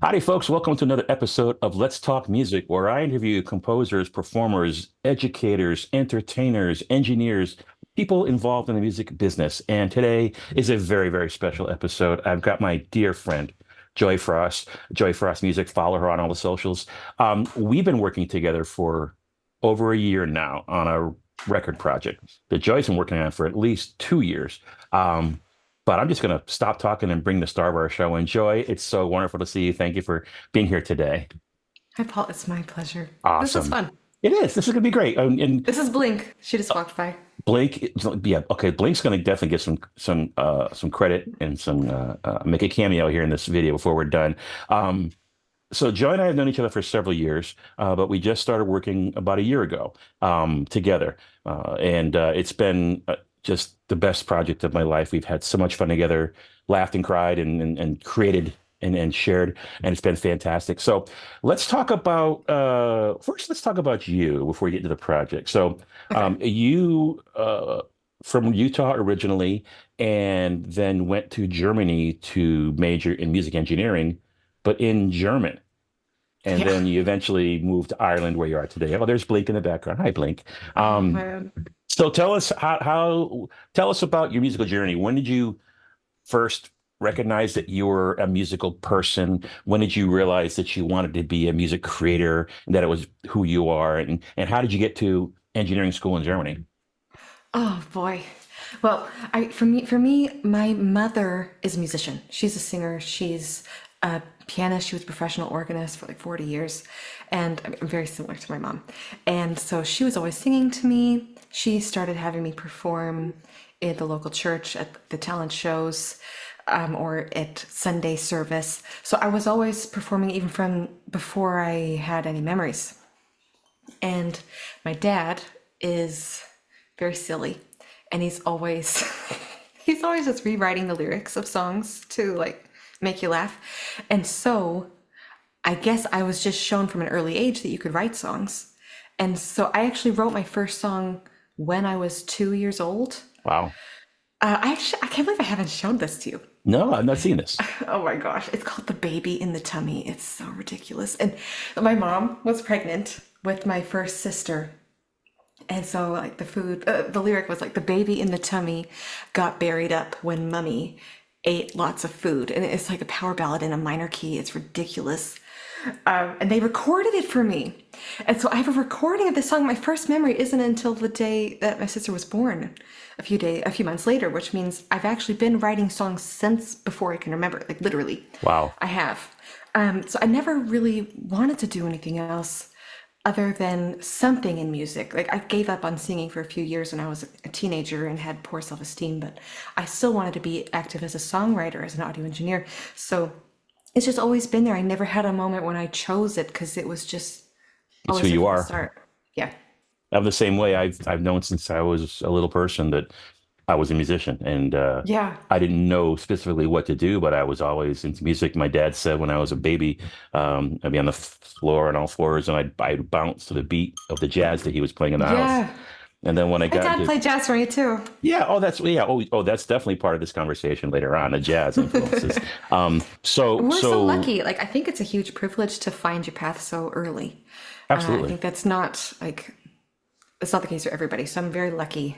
Howdy, folks. Welcome to another episode of Let's Talk Music, where I interview composers, performers, educators, entertainers, engineers, people involved in the music business. And today is a very, very special episode. I've got my dear friend, Joy Frost, Joy Frost Music. Follow her on all the socials. We've been working together for over a year now on a record project that Joy's been working on for at least 2 years. Um, but I'm just going to stop talking and bring the star of our show. Enjoy. It's so wonderful to see you. Thank you for being here today. Hi, Paul. It's my pleasure. This is Awesome. fun. It is. This is going to be great. And This is Blink. She just walked by. Blake, yeah, okay. Blake's going to definitely get some credit and some make a cameo here in this video before we're done. So Joe and I have known each other for several years, but we just started working about a year ago together, and it's been just the best project of my life. We've had so much fun together, laughed and cried, and created and shared, and it's been fantastic. So let's talk about first. Let's talk about you before we get into the project. So Okay. you from Utah originally, and then went to Germany to major in music engineering, but in German. And Yeah. then you eventually moved to Ireland, where you are today. Oh, there's Blink in the background. Hi, Blink. Oh, Um, man. so tell us tell us about your musical journey. When did you first recognize that you were a musical person? When did you realize that you wanted to be a music creator and that it was who you are? And how did you get to engineering school in Germany? Oh boy. Well, for me, my mother is a musician. She's a singer. She's a pianist. She was a professional organist for like 40 years, and I'm very similar to my mom. And so she was always singing to me. She started having me perform in the local church at the talent shows, or at Sunday service. So I was always performing even from before I had any memories. And my dad is very silly, and he's always he's always just rewriting the lyrics of songs to like make you laugh. And so I guess I was just shown from an early age that you could write songs. And so I actually wrote my first song when I was 2 years old. Wow. I can't believe I haven't shown this to you. No, I've not seen this. Oh my gosh, it's called The Baby in the Tummy. It's so ridiculous. And my mom was pregnant with my first sister. And so, like, the lyric was like, the baby in the tummy got buried up when mummy ate lots of food. And it's like a power ballad in a minor key. It's ridiculous. And they recorded it for me. And so I have a recording of this song. My first memory isn't until the day that my sister was born, a few months later, which means I've actually been writing songs since before I can remember, like literally. Wow. I have. So I never really wanted to do anything else other than something in music. Like I gave up on singing for a few years when I was a teenager and had poor self-esteem, but I still wanted to be active as a songwriter, as an audio engineer. So it's just always been there. I never had a moment when I chose it because it was just It's who always there you from the are. start. Yeah. I'm the same way. I've known since I was a little person that I was a musician, and Yeah. I didn't know specifically what to do, but I was always into music. My dad said when I was a baby, I'd be on the floor on all fours, and I'd bounce to the beat of the jazz that he was playing in the house. Yeah. And then when I My got dad into played jazz for me too. yeah, that's definitely part of this conversation later on, the jazz influences. We're so So lucky. Like, I think it's a huge privilege to find your path so early. I absolutely. think it's not the case for everybody. So I'm very lucky.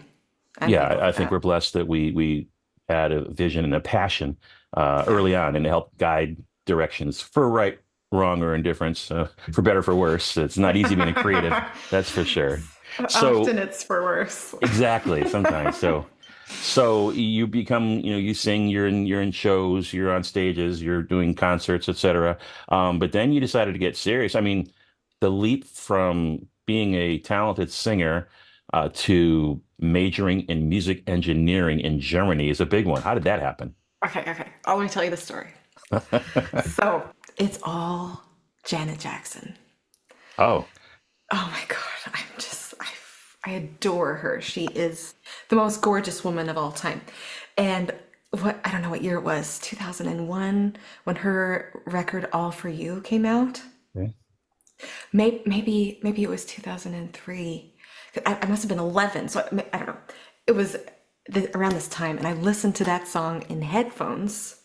I'm Yeah, thankful I for think that. we're blessed that we had a vision and a passion early on, and to help guide directions for right, wrong, or indifference, for better, for worse. It's not easy being a creative, that's for sure. Often So it's for worse. exactly, sometimes. So you become, you sing, you're in shows, you're on stages, you're doing concerts, etc. But then you decided to get serious. I mean, the leap from being a talented singer to majoring in music engineering in Germany is a big one. How did that happen? Okay, okay. Let me tell you the story. So it's all Janet Jackson. Oh, Oh my God, I adore her. She is the most gorgeous woman of all time. And I don't know what year it was, 2001, when her record All For You came out. okay. Maybe it was 2003. I must have been 11, so I don't know. It was around this time, and I listened to that song in headphones,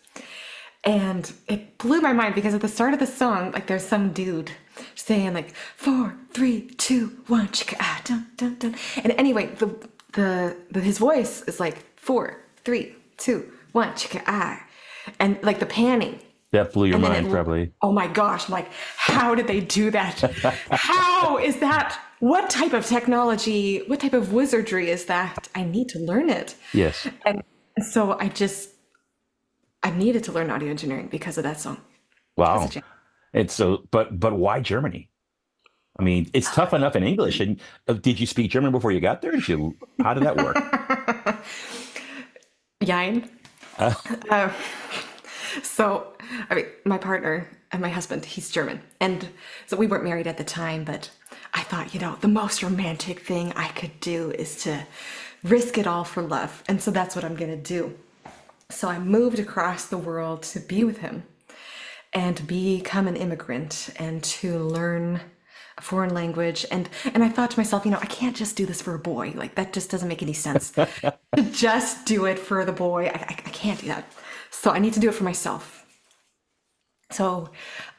And it blew my mind because at the start of the song, like there's some dude saying like 4, 3, 2, 1, chicka ah dun dun dun. And anyway, the his voice is like 4, 3, 2, 1, chicka ah, and like the panning. That blew your And then mind, probably. oh my gosh, I'm like, how did they do that? How is that? What type of technology, what type of wizardry is that? I need to learn it. Yes. And so I needed to learn audio engineering because of that song. Because of Wow. Jam. And so, but why Germany? I mean, it's tough enough in English. And did you speak German before you got there? How did that work? Jein. Uh, Uh, so, I mean, my partner and my husband, he's German. And so we weren't married at the time, but I thought, the most romantic thing I could do is to risk it all for love. And so that's what I'm going to do. So I moved across the world to be with him and become an immigrant and to learn a foreign language. And I thought to myself, I can't just do this for a boy. Like that just doesn't make any sense. To just do it for the boy. I can't do that. So I need to do it for myself. So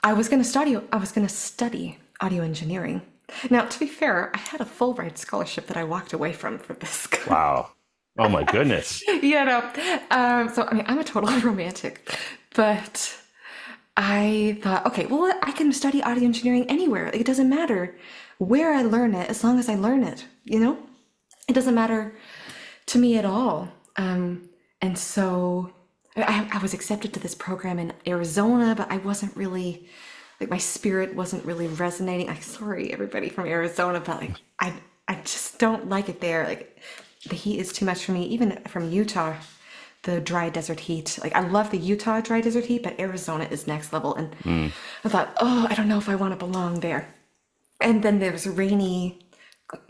I was going to study audio engineering. Now, to be fair, I had a full ride scholarship that I walked away from for this. wow. Oh my goodness. So I mean, I'm a total romantic, but I thought, okay, well, I can study audio engineering anywhere. Like, it doesn't matter where I learn it, as long as I learn it. It doesn't matter to me at all. And so I was accepted to this program in Arizona, but I wasn't really like my spirit wasn't really resonating. I'm sorry, everybody from Arizona, but like I just don't like it there. Like the heat is too much for me. Even from Utah, the dry desert heat. Like I love the Utah dry desert heat, but Arizona is next level. And Mm. I thought, oh, I don't know if I want to belong there. And then there was rainy,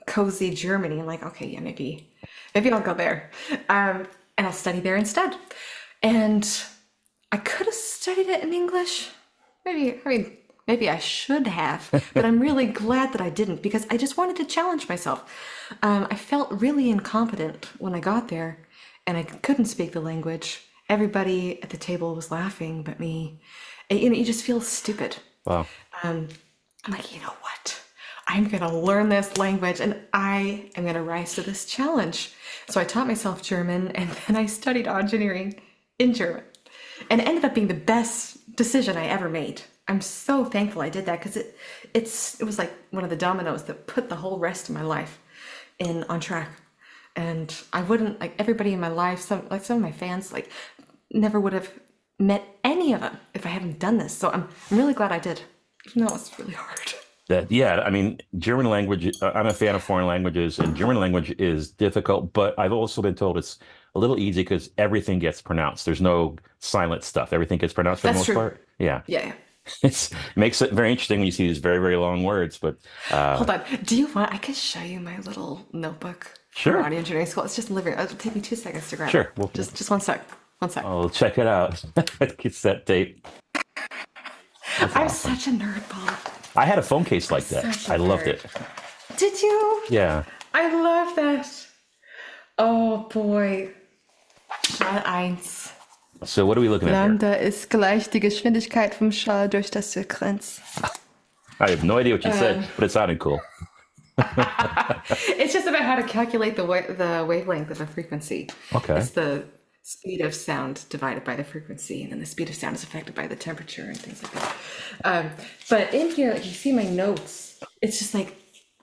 cozy Germany. I'm like, okay, yeah, maybe I'll go there, and I'll study there instead. And I could have studied it in English. Maybe I should have, but I'm really glad that I didn't because I just wanted to challenge myself. I felt really incompetent when I got there, and I couldn't speak the language. Everybody at the table was laughing, but me. You just feel stupid. Wow. I'm like, you know what? I'm going to learn this language and I am going to rise to this challenge. So I taught myself German and then I studied engineering in German. And it ended up being the best decision I ever made. I'm so thankful I did that because it was like one of the dominoes that put the whole rest of my life on track. And I wouldn't like everybody in my life, some of my fans like never would have met any of them if I hadn't done this. So I'm really glad I did, even though it's really hard. Yeah, I mean, German language, I'm a fan of foreign languages, and German language is difficult, but I've also been told it's a little easy because everything gets pronounced. There's no silent stuff. Everything gets pronounced for the That's most true. part. Yeah. Yeah. It makes it very interesting when you see these very, very long words, but Hold on. Do you want? I could show you my little notebook for sure, audio engineering school. It's just in the living room. It'll take me 2 seconds to grab it. sure. Well, Just 1 sec. 1 sec. I'll check it out. Cassette tape. That's I'm awesome. such a nerdball. I had a phone case like that. Such a I loved nerd. it. Did you? Yeah. I love that. Oh boy. Schall 1. So what are we looking at here? Lambda ist gleich die Geschwindigkeit vom Schall durch das Frequenz. I have no idea what you said, but it sounded cool. It's just about how to calculate the wavelength of a frequency. Okay. It's the speed of sound divided by the frequency, and then the speed of sound is affected by the temperature and things like that. But in here, like you see my notes, it's just like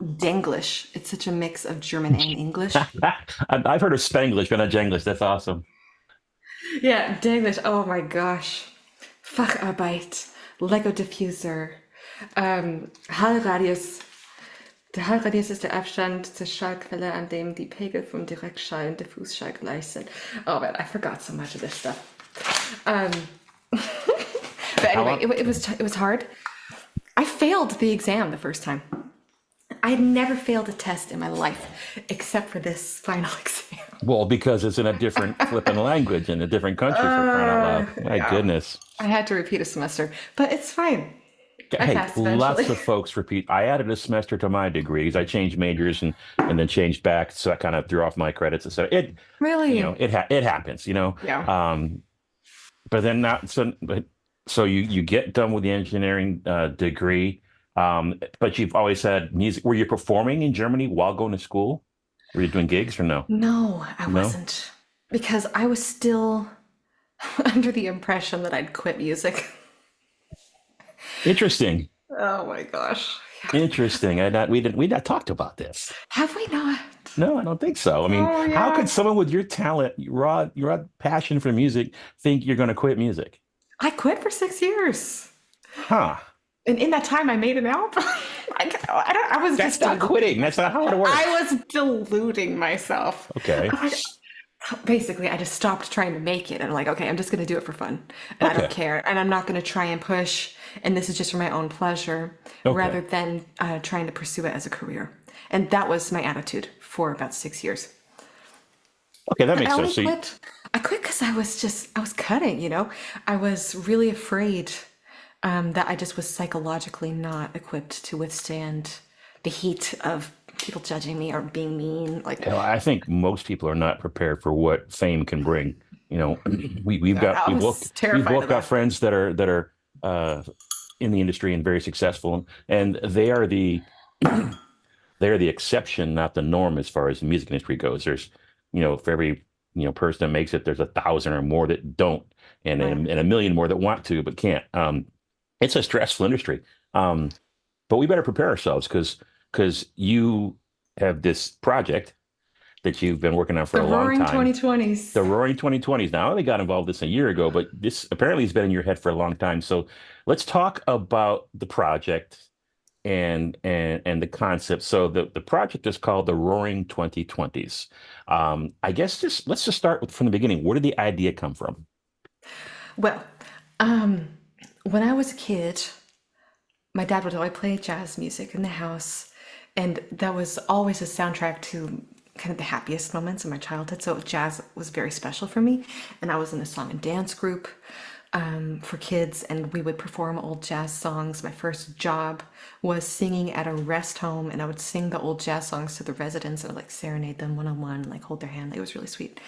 Denglish. It's such a mix of German and English. I've heard of Spanglish, but not Jenglish. That's awesome. Yeah, Denglish. Oh my gosh. Facharbeit, Lego Diffuser, Hallradius. Der Hallradius ist der Abstand zur Schallquelle, an dem die Pegel vom Direktschall und Diffusschall gleich sind. Oh man, I forgot so much of this stuff. Um, but How anyway, long? it was hard. I failed the exam the first time. I had never failed a test in my life except for this final exam. Well, because it's in a different flipping language in a different country for crying out loud. My Yeah. goodness. I had to repeat a semester, but it's fine. I Hey, passed lots eventually. of folks repeat. I added a semester to my degrees. I changed majors and then changed back, so that kind of threw off my credits, etc. It Really? it happens. Yeah. but then not so. But so you get done with the engineering degree, but you've always had music. Were you performing in Germany while going to school? Were you doing gigs or no? No, I No. wasn't. Because I was still under the impression that I'd quit music. Interesting. Oh my gosh. Interesting. We not talked about this. Have we not? No, I don't think so. I mean, Oh how could yeah. someone with your talent, your raw passion for music, think you're going to quit music? I quit for 6 years. Huh. And in that time, I made an album. I was That's just, not quitting. That's not how it I works. was deluding myself. Okay. Basically, I just stopped trying to make it. I'm like, okay, I'm just going to do it for fun. And I don't Okay. care. And I'm not going to try and push. And this is just for my own pleasure rather Okay. than trying to pursue it as a career. And that was my attitude for about 6 years. Okay, that I makes sense. only So, you, quit. I quit because I was cutting, you know? I was really afraid that I just was psychologically not equipped to withstand the heat of people judging me or being mean. Like, I think most people are not prepared for what fame can bring. You know, we've got I was we've terrified both of got that. friends that are uh, in the industry and very successful, and they are the exception, not the norm, as far as the music industry goes. There's, for every person that makes it, there's 1,000 or more that don't, Right. and a million more that want to but can't. It's a stressful industry, but we better prepare ourselves because you have this project that you've been working on for The a long roaring time. The 2020s. Roaring 2020s. Now, I only got involved this a year ago, but this apparently has been in your head for a long time. So let's talk about the project and the concept. So the project is called the Roaring 2020s. I guess just let's just start from the beginning. Where did the idea come from? Well, um, when I was a kid, my dad would always play jazz music in the house, and that was always a soundtrack to kind of the happiest moments of my childhood. So jazz was very special for me, and I was in a song and dance group for kids, and we would perform old jazz songs. My first job was singing at a rest home, and I would sing the old jazz songs to the residents and like serenade them one on one, like hold their hand. It was really sweet.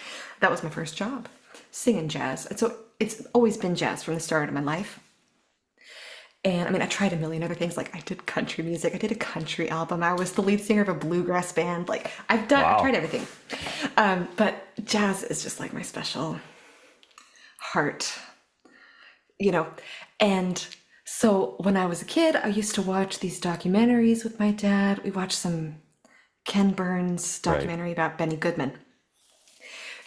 That was my first job, singing jazz. And so it's always been jazz from the start of my life. And I mean, I tried a million other things. Like I did country music. I did a country album. I was the lead singer of a bluegrass band. Like I've tried Wow. everything. But jazz is just like my special heart, you know. And so when I was a kid, I used to watch these documentaries with my dad. We watched some Ken Burns Right. documentary about Benny Goodman,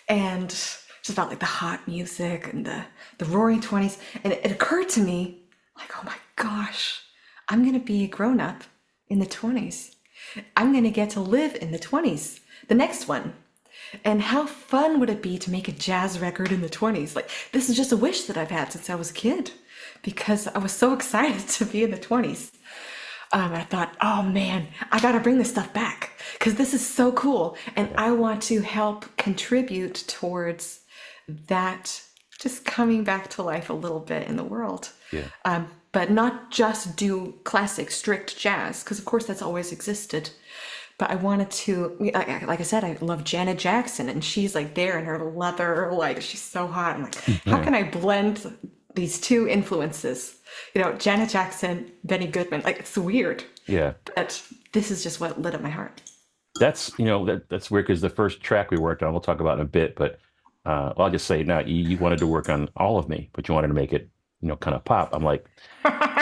and just about like the hot music and the Roaring Twenties. And it occurred to me, like, oh my gosh, I'm gonna be a grown up in the 20s. I'm gonna get to live in the 20s, the next one. And how fun would it be to make a jazz record in the 20s? Like, this is just a wish that I've had since I was a kid because I was so excited to be in the 20s. I thought, oh man, I gotta bring this stuff back because this is so cool. And Yeah. I want to help contribute towards that just coming back to life a little bit in the world. Yeah. But not just do classic, strict jazz, because of course that's always existed. But I wanted to, like I said, I love Janet Jackson, and she's like there in her leather, like she's so hot. I'm like, how can I blend these two influences? You know, Janet Jackson, Benny Goodman. Like it's weird, Yeah. but this is just what lit up my heart. That's weird because the first track we worked on, we'll talk about in a bit, but I'll just say now you wanted to work on All of Me, but you wanted to make it, kind of pop. I'm like,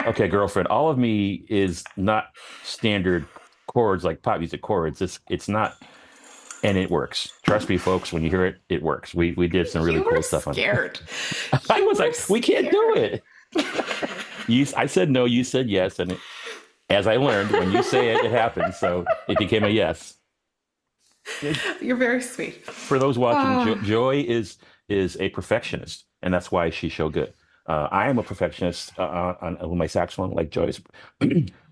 okay, girlfriend, All of Me is not standard chords like pop music chords. It's not, and it works. Trust me, folks, when you hear it, it works. We did some really You were cool stuff on it. scared. I You was were like, we can't do scared. it. I said no, you said yes, and as I learned, when you say it, it happens. So it became a yes. You're very sweet. For those watching, Ah, Joy is a perfectionist, and that's why she's so good. I am a perfectionist on my saxophone, like Joy's,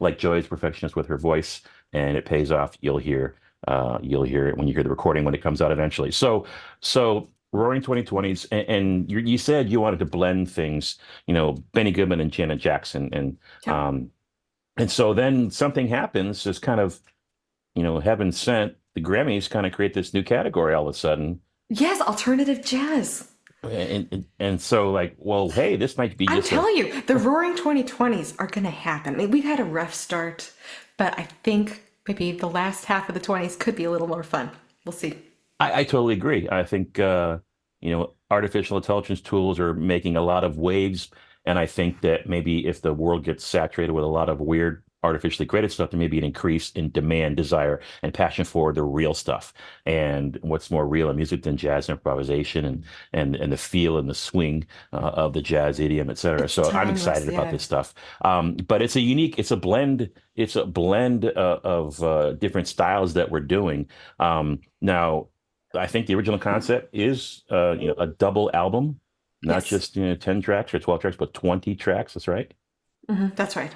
like Joy's perfectionist with her voice, and it pays off. You'll hear it when you hear the recording when it comes out eventually. So Roaring 2020s, and you said you wanted to blend things, Benny Goodman and Janet Jackson, yep. um, and so then something happens, just kind of, heaven sent. The Grammys kind of create this new category all of a sudden. Yes, alternative jazz. And so like, well, hey, this might be I'm just a telling you, the roaring 2020s are going to happen. I mean, we've had a rough start, but I think maybe the last half of the 20s could be a little more fun. We'll see. I totally agree. I think artificial intelligence tools are making a lot of waves, and I think that maybe if the world gets saturated with a lot of weird artificially created stuff, there may be an increase in demand, desire, and passion for the real stuff. And what's more real in music than jazz improvisation and the feel and the swing of the jazz idiom, et cetera. It's So I'm timeless, excited about yeah. this stuff. But it's a blend of different styles that we're doing. Now. I think the original concept is a double album, not Yes, just 10 tracks or 12 tracks, but 20 tracks. That's right. that's right.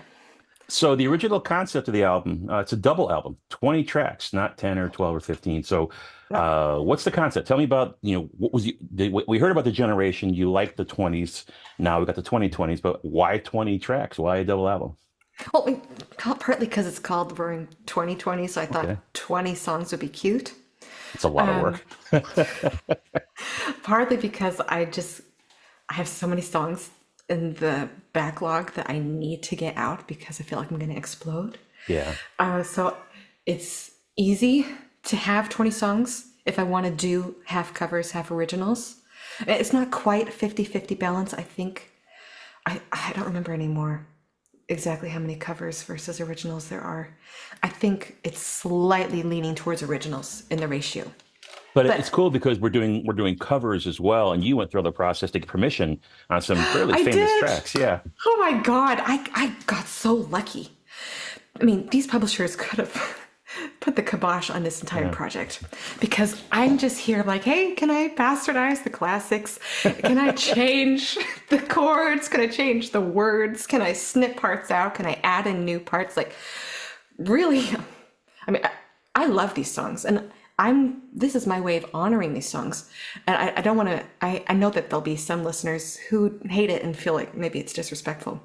So the original concept of the album, it's a double album, 20 tracks, not 10 or 12 or 15. So Yep. what's the concept? Tell me about, what was we heard about the generation, you liked the 20s. Now we got the 2020s, but why 20 tracks? Why a double album? Well, partly because it's called Roaring 2020, so I thought Okay. 20 songs would be cute. It's a lot of Um, work. Partly because I have so many songs in the backlog that I need to get out because I feel like I'm going to explode. Yeah. So it's easy to have 20 songs if I want to do half covers, half originals. It's not quite 50-50 balance. I think I don't remember anymore exactly how many covers versus originals there are. I think it's slightly leaning towards originals in the ratio. But But it's cool because we're doing covers as well, and you went through the process to get permission on some fairly I famous did. tracks. Yeah, Oh my God. I got so lucky. I mean, these publishers could have put the kibosh on this entire yeah. project because I'm just here like, hey, can I bastardize the classics? Can I change the chords? Can I change the words? Can I snip parts out? Can I add in new parts? Like, really? I mean, I love these songs, and this is my way of honoring these songs. And I don't want to, I know that there'll be some listeners who hate it and feel like maybe it's disrespectful.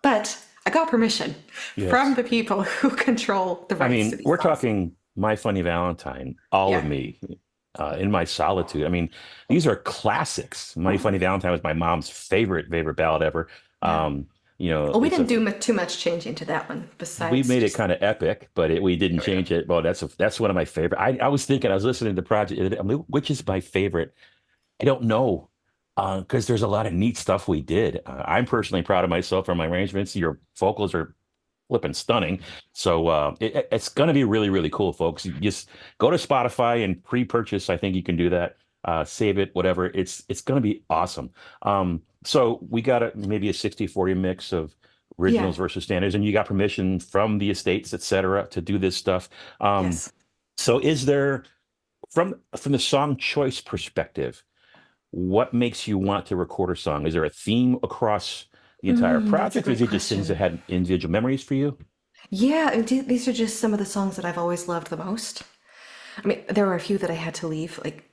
But I got permission from Yes. the people who control the I rights to mean, these we're songs. talking My Funny Valentine, All of Yeah. Me, In My Solitude. I mean, these are classics. My Funny Valentine was my mom's favorite ballad ever. Yeah. Um, Well, we it's didn't a do too much changing to that one we besides made it just, kind of epic, but we didn't there we go. change it. Well, that's one of my favorite. I was thinking, I was listening to the project, I mean, which is my favorite. I don't know, because there's a lot of neat stuff we did. I'm personally proud of myself for my arrangements. Your vocals are flipping stunning. So it's going to be really, really cool, folks. You just go to Spotify and pre-purchase. I think you can do that. Save it, whatever. It's going to be awesome. So we got maybe a 60-40 mix of Yeah. originals versus standards, and you got permission from the estates, et cetera, to do this stuff. Um, Yes. so is there, from the song choice perspective, what makes you want to record a song? Is there a theme across the entire That's a project, or is great it just things that question. had individual memories for you? Yeah, and these are just some of the songs that I've always loved the most. I mean, there were a few that I had to leave, like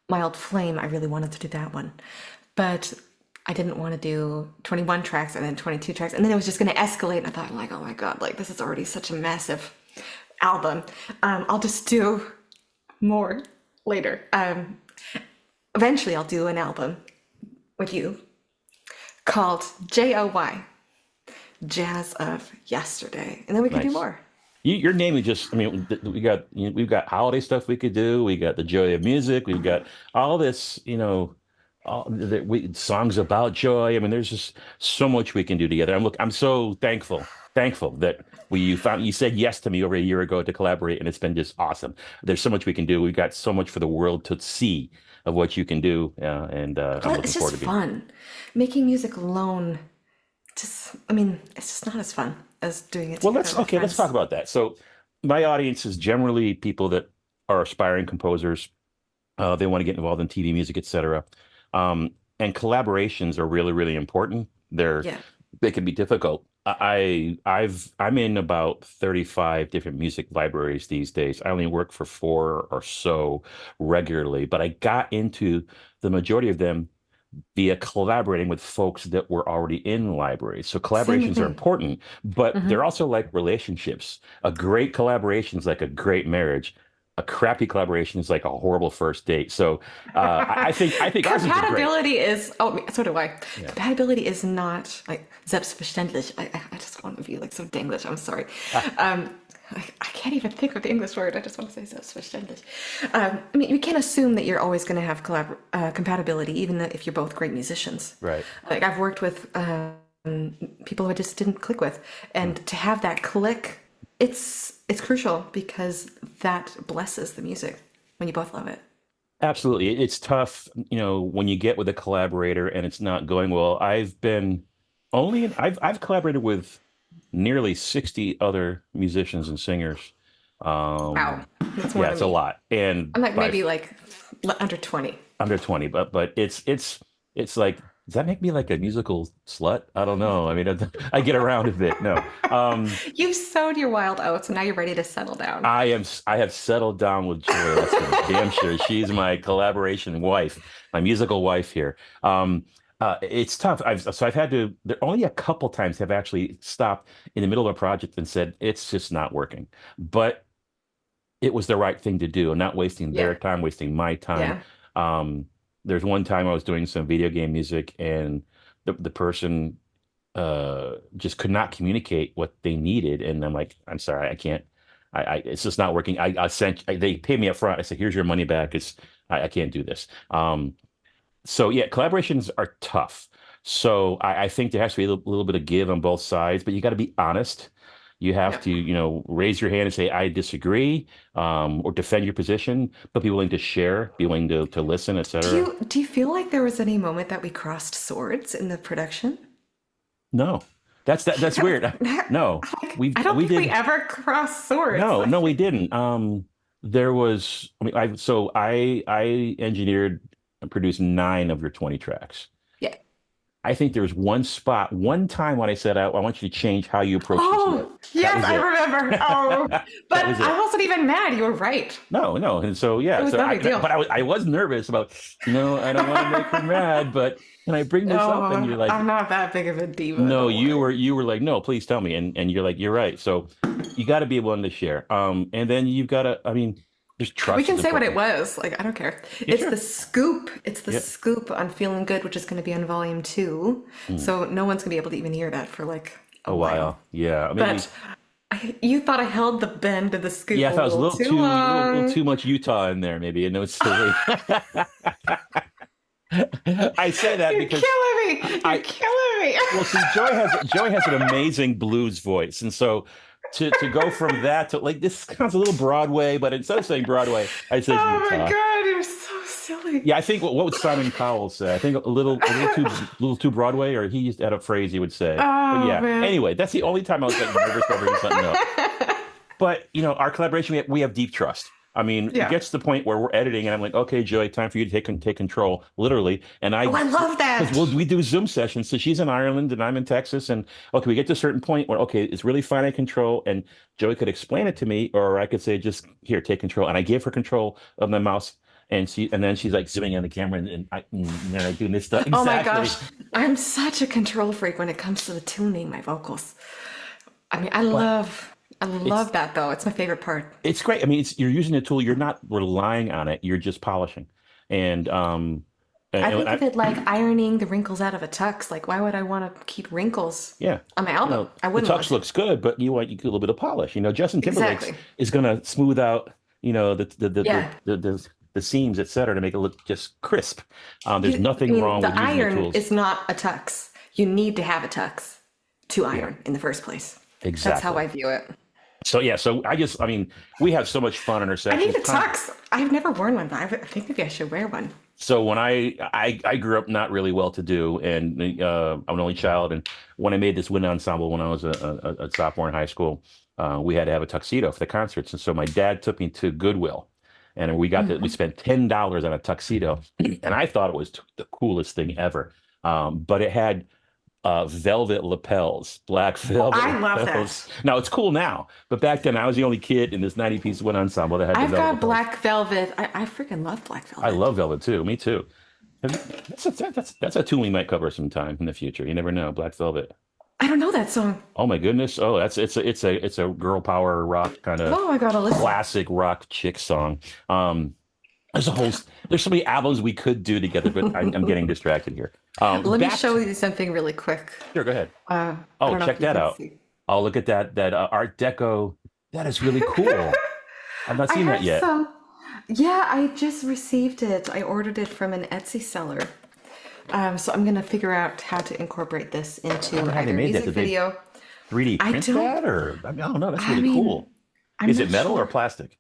My Old Flame, I really wanted to do that one. But I didn't want to do 21 tracks and then 22 tracks. And then it was just going to escalate. And I thought, like, oh my God, like this is already such a massive album. I'll just do more later. Eventually, I'll do an album with you called JOY, Jazz of Yesterday. And then we can do Nice. more. Your name is just, I mean, we've got holiday stuff we could do. We got the joy of music. We've got all this, songs about joy. I mean, there's just so much we can do together. I'm so thankful that you said yes to me over a year ago to collaborate, and it's been just awesome. There's so much we can do. We've got so much for the world to see of what you can do, and I'm Well, looking it's forward just to being. fun. Making music alone, just, I mean, it's just not as fun as doing it Well, together with let's talk friends. about that. So, my audience is generally people that are aspiring composers. They want to get involved in TV music, etc. And collaborations are really, really important. Yeah. They can be difficult. I'm in about 35 different music libraries these days. I only work for four or so regularly, but I got into the majority of them via collaborating with folks that were already in libraries. So Same with collaborations are me. important, but Hmm. they're also like relationships. A great collaboration is like a great marriage. a crappy collaboration is like a horrible first date. So I think ours has been great. Compatibility is, oh, so do I. Yeah. Compatibility is not like selbstverständlich. I just want to be like so Denglish. I'm sorry. Ah, I can't even think of the English word. I just want to say selbstverständlich. I mean, you can't assume that you're always going to have compatibility, even if you're both great musicians. right. Like I've worked with people who I just didn't click with, and to have that click, it's crucial because that blesses the music when you both love it. Absolutely. It's tough, when you get with a collaborator and it's not going well. I've collaborated with nearly 60 other musicians and singers. Wow, Um, that's more yeah, than it's a me. lot. And I'm like by maybe like under 20. under 20, but it's like, does that make me like a musical slut? I don't know. I mean, I get around a bit. No. You've sowed your wild oats, and now you're ready to settle down. I have settled down with Joy. That's for damn sure. She's my collaboration wife, my musical wife here. It's tough. I've had to. There only a couple times have actually stopped in the middle of a project and said it's just not working. But it was the right thing to do. I'm not wasting Yeah, their time, wasting my time. yeah. Um, there's one time I was doing some video game music and the person just could not communicate what they needed. And I'm like, I'm sorry, I can't. It's just not working. They paid me up front. I said, here's your money back. I can't do this. So yeah, collaborations are tough. So I think there has to be a little bit of give on both sides, but you got to be honest. You have Yep. to, raise your hand and say, I disagree, or defend your position, but be willing to share, be willing to listen, Do etc. you feel like there was any moment that we crossed swords in the production? No, that's weird. No, Like, we I don't we think we did. ever crossed swords. No, no, Like, we didn't. There was, I mean, I engineered and produced 9 of your 20 tracks. yeah. I think there was one spot, one time when I said, I want you to change how you approach this note. Oh, That yes, was I it. remember. Oh, That but was I it. wasn't even mad. You were right. No, no. And so, It yeah, was so no big deal. but I was nervous about, I don't want to make her mad, but can I bring this up? And Oh, you're like, I'm not that big of a diva. no, Don't worry. you were like, no, please tell me. And you're like, you're right. So you got to be willing to share. And then you've got to, I mean, there's We trust is can say what it important. was. Like, I don't care. Yeah, It's sure. the scoop. It's the Yeah. scoop on Feeling Good, which is going to be on volume 2. Mm. So no one's going to be able to even hear that for like a A while. while. Yeah. Maybe. But you thought I held the bend of the Yeah, scoop I a thought it was a little little too little long. too much Utah in there, maybe. And it was silly. I say that You're because killing me. You're I killing me. well, see, Joy has an amazing blues voice, and so to go from that to like this sounds a little Broadway, but instead of saying Broadway, I said Oh my Utah. God, you're so silly. Yeah, I think what would Simon Cowell say? I think a little too Broadway, or he used to had a phrase he would say. But Oh yeah, man. anyway, that's the only time I was like nervous about bringing something up. But our collaboration, we have deep trust. I mean, it Yeah. gets to the point where we're editing, and I'm like, okay, Joy, time for you to take control, literally. And Oh, I love because that. we do Zoom sessions. So she's in Ireland and I'm in Texas, and okay, we get to a certain point where okay, it's really fine, I control, and Joey could explain it to me, or I could say, just here, take control, and I give her control of my mouse, and then she's like zooming on the camera, and then I do this stuff Oh my exactly. gosh. I'm such a control freak when it comes to the tuning my vocals. I mean, But I it's love that though. It's my favorite part. it's great. I mean, you're using a tool. You're not relying on it. You're just polishing. And I and think I, of it like ironing the wrinkles out of a tux. Like, why would I want to keep wrinkles yeah, on my album? I the wouldn't want tux to. looks good, but you get a little bit of polish. Justin Timberlake's Exactly. is gonna smooth out, Yeah. the seams, et cetera, to make it look just crisp. There's I nothing mean, wrong the with using the iron tools. is not a tux. You need to have a tux to Yeah, iron in the first place. That's how exactly. I view it. So yeah, so I mean, we have so much fun in our I need sessions. a tux. I've never worn one, but I think maybe I should wear one. So when I grew up not really well to do, and I'm an only child, and when I made this wind ensemble when I was a sophomore in high school, we had to have a tuxedo for the concerts, and so my dad took me to Goodwill, and we Mhm. spent $10 on a tuxedo, and I thought it was the coolest thing ever. But it had velvet lapels, black Oh, velvet I love that. lapels. Now it's cool now, but back then I was the only kid in this 90-piece wind ensemble that had the I've velvet got lapels. black velvet. I freaking love black I velvet. love velvet too. Me too. That's a tune we might cover sometime in the future. You never know. Black velvet. I don't know that song. Oh my goodness. Oh, it's a girl power rock kind of Oh, I gotta listen. classic rock chick song. Um, there's a whole there's so many albums we could do together, but I'm getting distracted here. Let me Back show to, you something really quick. sure, go ahead. I Oh, don't know check if you that can out. see. Oh, look at that Art Deco. That is really cool. I've not I seen that have yet. some. Yeah, I just received it. I ordered it from an Etsy seller. So I'm gonna figure out how to incorporate this I into wonder how they either made that. music Did they video. 3D I print don't. that, or I mean, I don't know. That's I really mean, cool. I'm Is it not metal or sure. plastic?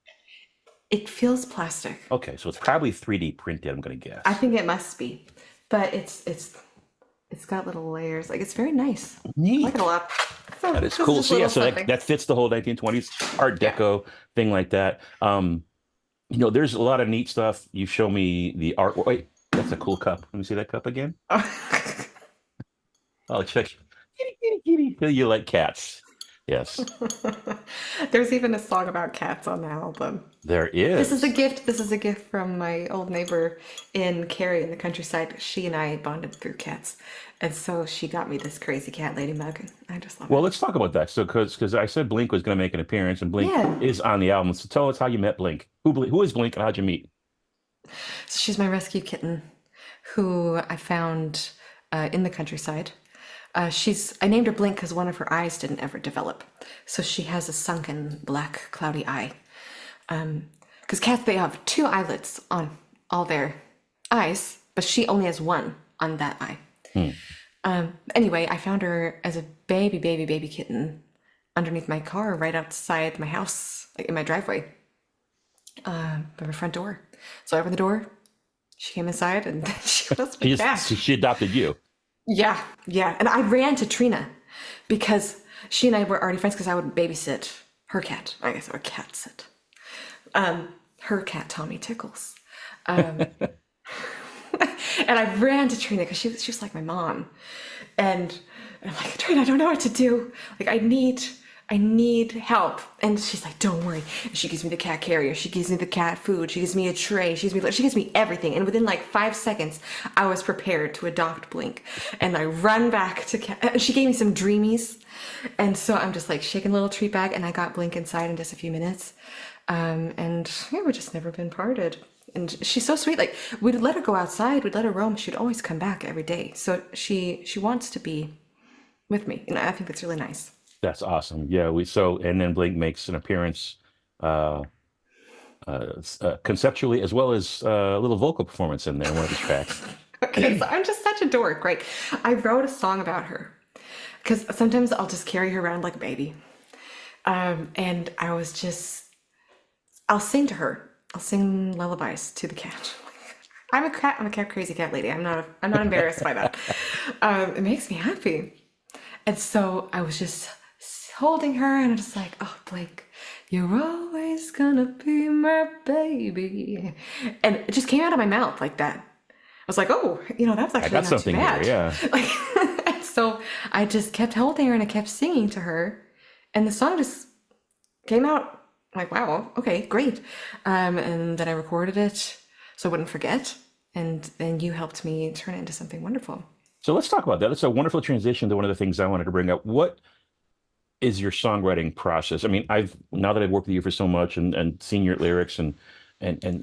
It feels plastic. Okay, so it's probably 3D printed, I'm gonna I guess. think it must be, but it's got little layers. Like it's very nice. I like it a Neat. lot. So That is this is cool. just a So yeah, little so that something. that fits the whole 1920s Art Yeah. Deco thing like that. There's a lot of neat stuff. You show me the art. Wait, that's a cool cup. Let me see that cup again. Oh, check. Kitty, kitty, kitty. You like cats. Yes, There's even a song about cats on the album. there This is a is. gift. This is a gift from my old neighbor in Cary in the countryside. She and I bonded through cats. And so she got me this crazy cat lady mug. And I just love Well, it. let's talk about that. So, because I said Blink was going to make an appearance, and Blink Yeah. is on the album. So, tell us how you met Blink. Who is Blink, and how'd you meet? So she's my rescue kitten who I found in the countryside. I named her Blink because one of her eyes didn't ever develop. So she has a sunken black cloudy eye. Because cats, they have two eyelids on all their eyes, but she only has one on that eye. Hmm. Anyway, I found her as a baby kitten underneath my car right outside my house, like in my driveway, by my front door. So I opened the door, she came inside, and she was my cat. She adopted you. Yeah, yeah. And I ran to Trina because she and I were already friends because I would babysit her cat. I guess, or cat sit. Her cat, Tommy Tickles. And I ran to Trina because she was like my mom. And I'm like, Trina, I don't know what to do. Like, I need help. And she's like, don't worry. And she gives me the cat carrier. She gives me the cat food. She gives me a tray. She gives me everything. And within like 5 seconds, I was prepared to adopt Blink. And I run back to cat. And she gave me some dreamies. And so I'm just like shaking a little treat bag, and I got Blink inside in just a few minutes. And yeah, we've just never been parted. And she's so sweet. Like we'd let her go outside, we'd let her roam. She'd always come back every day. So she wants to be with me. And I think that's really nice. That's awesome. Yeah, and then Blink makes an appearance, uh, conceptually as well as a little vocal performance in there, one of the tracks. Okay, so I'm just such a dork, right? I wrote a song about her because sometimes I'll just carry her around like a baby. And I'll sing to her. I'll sing lullabies to the cat. I'm a cat crazy cat lady. I'm not embarrassed by that. It makes me happy. And so I was just holding her, and I'm just like, oh, Blake, you're always gonna be my baby. And it just came out of my mouth like that. I was like, oh, that's I actually got not too something here. bad. Yeah. Like, and so I just kept holding her and I kept singing to her, and the song just came out like, wow, okay, great. And then I recorded it so I wouldn't forget, and then you helped me turn it into something wonderful. So let's talk about that. That's a wonderful transition to one of the things I wanted to bring up. What is your songwriting process? I mean, I've now that I've worked with you for so much and seen your lyrics and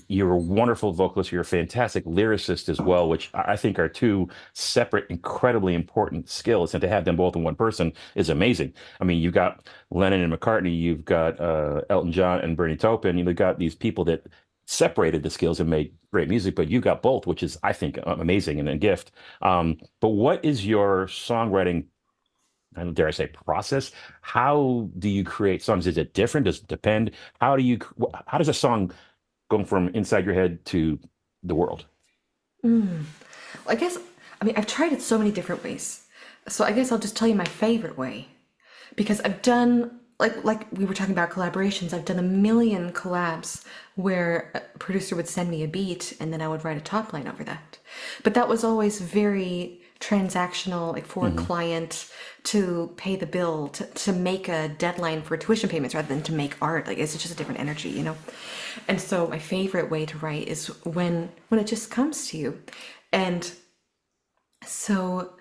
you're a wonderful vocalist, you're a fantastic lyricist as well, which I think are two separate, incredibly important skills. And to have them both in one person is amazing. I mean, you've got Lennon and McCartney, you've got Elton John and Bernie Taupin, you've got these people that separated the skills and made great music, but you got both, which is, I think, amazing and a gift. But what is your songwriting, I don't dare I say process? How do you create songs? Is it different? Does it depend? How does a song go from inside your head to the world? I guess, I mean, I've tried it so many different ways. So I guess I'll just tell you my favorite way. Because I've done, like we were talking about collaborations, I've done a million collabs where a producer would send me a beat and then I would write a top line over that. But that was always very transactional, like for a Hmm. client to pay the bill, to make a deadline for tuition payments rather than to make art. Like it's just a different energy. And so my favorite way to write is when it just comes to you. And so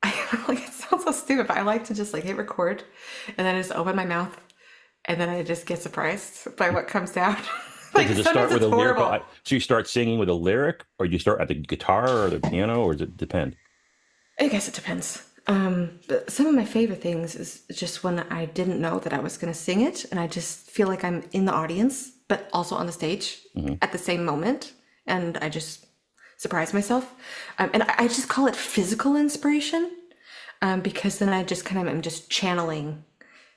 I like it sounds so stupid, but I like to just like hit record and then I just open my mouth and then I just get surprised by what comes out. Like, Like does it start sometimes with it's a lyrical? horrible. So you start singing with a lyric, or you start at the guitar or the piano, or does it depend? I guess it depends. But some of my favorite things is just when I didn't know that I was going to sing it, and I just feel like I'm in the audience, but also on the stage Hmm. at the same moment, and I just surprise myself. And I just call it physical inspiration, because then I just kind of am just channeling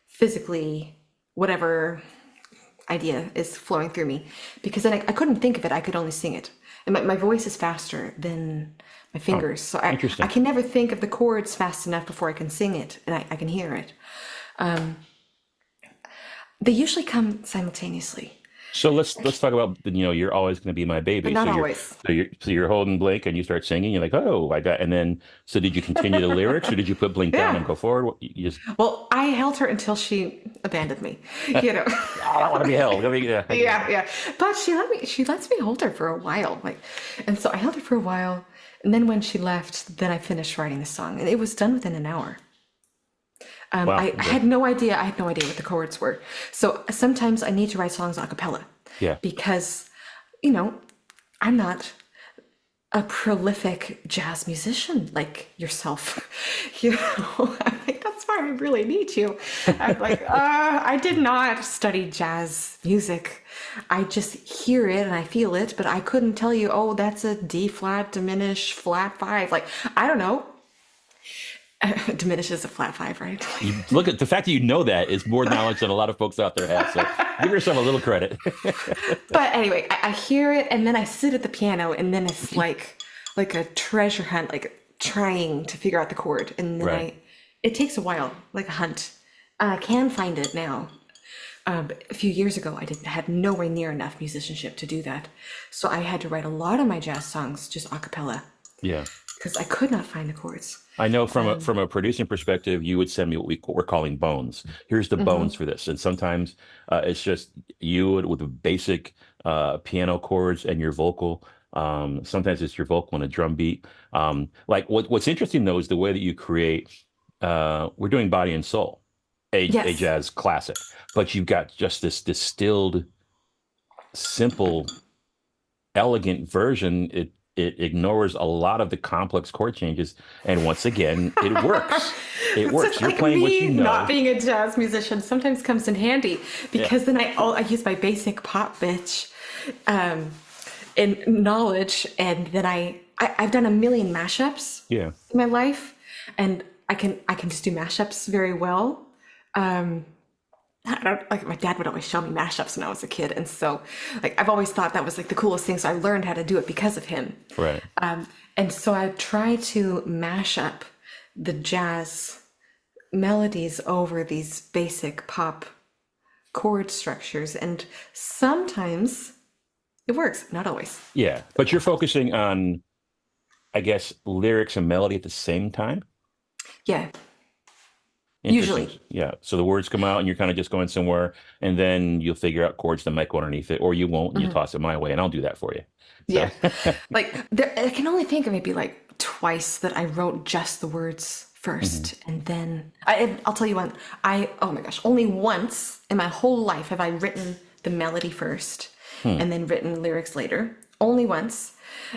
physically whatever idea is flowing through me, because then I couldn't think of it. I could only sing it. And my voice is faster than my Oh, fingers. So I interesting. can never think of the chords fast enough before I can sing it and I can hear it. They usually come simultaneously, So let's talk about you're always going to be my but baby. not always. So you're holding Blink and you start singing. You're like, oh, I got. And then so did you continue the lyrics or did you put Blink down Yeah. and go forward? You just Well, I held her until she abandoned me, you know. I don't want to be held. I mean, yeah, I get it. Yeah, yeah. But she lets me hold her for a while. And so I held her for a while. And then when she left, then I finished writing the song. And it was done within an hour. Wow. I had no idea. I had no idea what the chords were. So sometimes I need to write songs a cappella Yeah. because, you know, I'm not a prolific jazz musician like yourself. You know, I'm like, that's why I really need you. I'm like, I did not study jazz music. I just hear it and I feel it, but I couldn't tell you, oh, that's a D flat, diminish, flat five. Like, I don't know. Diminishes a flat five, right? You look at the fact that you know that is more knowledge than a lot of folks out there have. So give yourself a little credit. But anyway, I hear it and then I sit at the piano and then it's like a treasure hunt, like trying to figure out the chord. And then Right. it takes a while, like a hunt. I can find it now. But a few years ago, had nowhere near enough musicianship to do that. So I had to write a lot of my jazz songs just a cappella Yeah. because I could not find the chords. I know from a producing perspective, you would send me what we're calling bones. Here's the bones for this, and sometimes it's just you with the basic piano chords and your vocal. Sometimes it's your vocal and a drum beat. Like what's interesting though is the way that you create. We're doing Body and Soul, a Yes. jazz classic, but you've got just this distilled, simple, elegant version. It ignores a lot of the complex chord changes, and once again, it works. It So works. it's You're like playing what me you not know. being a jazz musician sometimes comes in handy Yeah. because then I use my basic pop bitch in knowledge, and then I've done a million mashups Yeah. in my life, and I can just do mashups very well. I don't like my dad would always show me mashups when I was a kid, and so like I've always thought that was like the coolest thing. So I learned how to do it because of him. Right. And so I try to mash up the jazz melodies over these basic pop chord structures, and sometimes it works, not always. Yeah. But you're focusing on, I guess, lyrics and melody at the same time. Yeah, Interesting. usually. Yeah. So the words come out and you're kind of just going somewhere, and then you'll figure out chords that might go underneath it, or you won't, and you toss it my way, and I'll do that for you. So Yeah. Like I can only think of maybe like twice that I wrote just the words first, and then I'll tell you one. Oh my gosh, only once in my whole life have I written the melody first and then written lyrics later. Only once.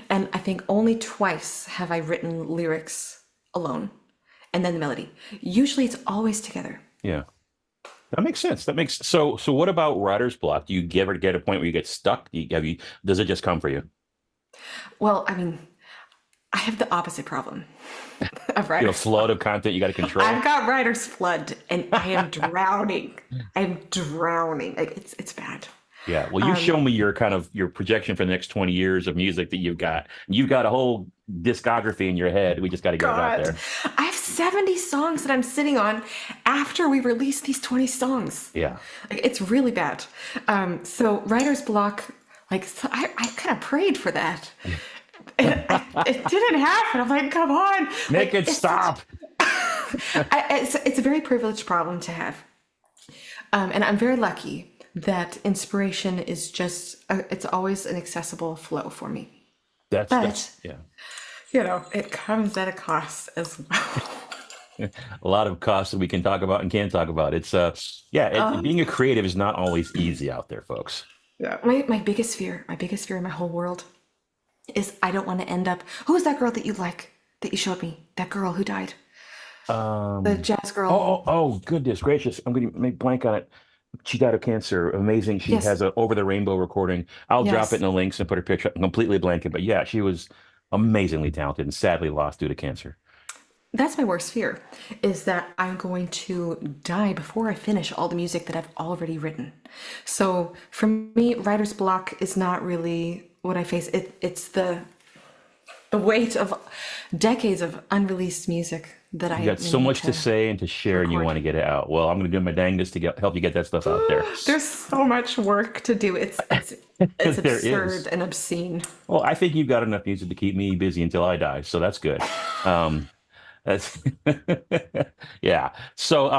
And I think only twice have I written lyrics alone and then the melody. Usually it's always together. yeah. That makes sense. That makes so what about writer's block? Do you ever get a point where you get stuck? Does it just come for you? Well, I mean, I have the opposite problem of You know, writer's flood of content you got to control. I've got writer's flood and I am drowning. I'm drowning. Like it's bad. Yeah. Well, you show me your projection for the next 20 years of music that you've got. You've got a whole discography in your head. We just got to get it out God. there. I have 70 songs that I'm sitting on after we release these 20 songs. Yeah. Like it's really bad. So writer's block, like so I kind of prayed for that. And it didn't happen. I'm like, come on. Make Like, it stop. it's a very privileged problem to have. And I'm very lucky that inspiration is just, it's always an accessible flow for me. That's But, yeah. you know, it comes at a cost as well. A lot of costs that we can talk about and can't talk about. It's yeah, Um, being a creative is not always easy out there, folks. yeah. My biggest fear in my whole world is I don't want to end up. Who was that girl that you like that you showed me? That girl who died, the Um, jazz oh, girl. oh, goodness gracious. I'm going to make blank on it. She died of cancer. Amazing. She Yes, has a Over the Rainbow recording. I'll drop it in yes. the links and put her picture. I'm completely blanking, but yeah, she was amazingly talented and sadly lost due to cancer. That's my worst fear, is that I'm going to die before I finish all the music that I've already written. So for me, writer's block is not really what I face. It's the weight of decades of unreleased music that You I got so need much to to say and to share, and you record. want to get it out. Well, I'm going to do my dangest to help you get that stuff out there. There's so much work to do. It's There absurd is. and obscene. Well, I think you've got enough music to keep me busy until I die, so that's good. Um, that's yeah. So,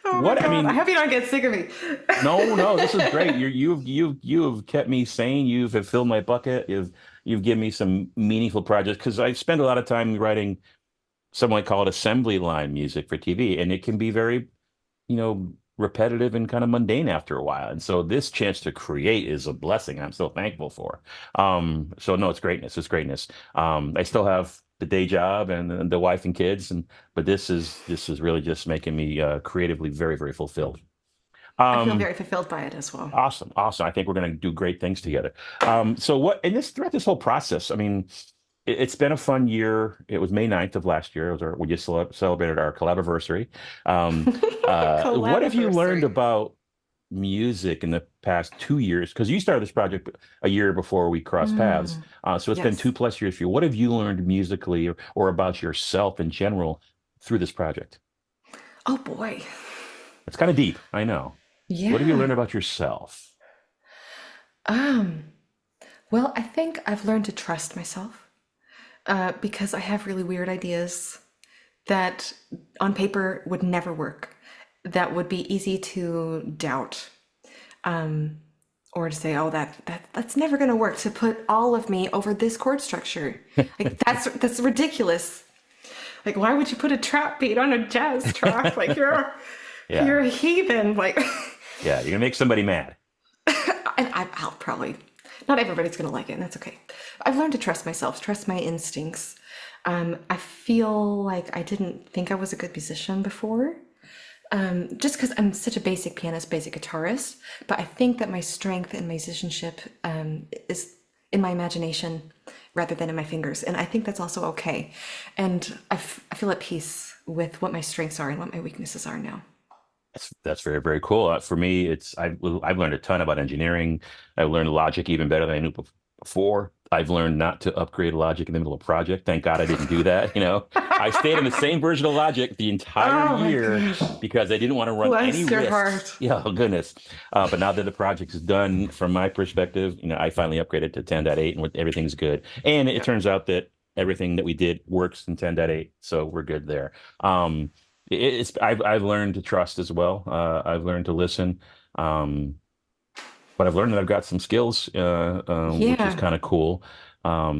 Oh my what I God. I mean, hope you don't get sick of me. no, no, this is great. You've kept me sane. Have filled my bucket. You've given me some meaningful projects because I spend a lot of time writing. Some might call it assembly line music for TV, and it can be very, repetitive and kind of mundane after a while. And so this chance to create is a blessing. I'm so thankful for. So no, it's greatness. It's greatness. I still have the day job and the wife and kids, but this is really just making me creatively very, very fulfilled. I feel Um, very fulfilled by it as well. Awesome, awesome. I think we're going to do great things together. So what in this throughout this whole process, I mean, it's been a fun year. It was May 9th of last year. We just celebrated our collaboration. What have you learned Collaborative. about music in the past 2 years? Because you started this project a year before we crossed paths. Mm, So it's been yes. 2+ years for you. What have you learned musically or about yourself in general through this project? Oh boy. It's kind of deep, I know. What have you learned Yeah. about yourself? Um, well, I think I've learned to trust myself because I have really weird ideas that on paper would never work, that would be easy to doubt, um, or to say, "Oh, that's never going to work." To put all of me over this chord structure, like that's ridiculous. Like, why would you put a trap beat on a jazz track? Like you're Yeah, a heathen. Like, yeah, you're gonna make somebody mad. and I'll probably not everybody's gonna like it, and that's okay. I've learned to trust myself, trust my instincts. I feel like I didn't think I was a good musician before, just because I'm such a basic pianist, basic guitarist. But I think that my strength in musicianship is in my imagination rather than in my fingers, and I think that's also okay. And I feel at peace with what my strengths are and what my weaknesses are now. That's very, very cool. For me, I've learned a ton about engineering. I've learned logic even better than I knew before. I've learned not to upgrade logic in the middle of a project. Thank God I didn't do that. I stayed in the same version of logic the entire Oh my year gosh. because I didn't want to run any Bless your risks. heart. Yeah, oh goodness. But now that the project is done, from my perspective, I finally upgraded to 10.8 and everything's good. And it Yep. turns out that everything that we did works in 10.8, so we're good there. I've learned to trust as well. I've learned to listen. Um, but I've learned that I've got some skills, which is Yeah. kind of cool.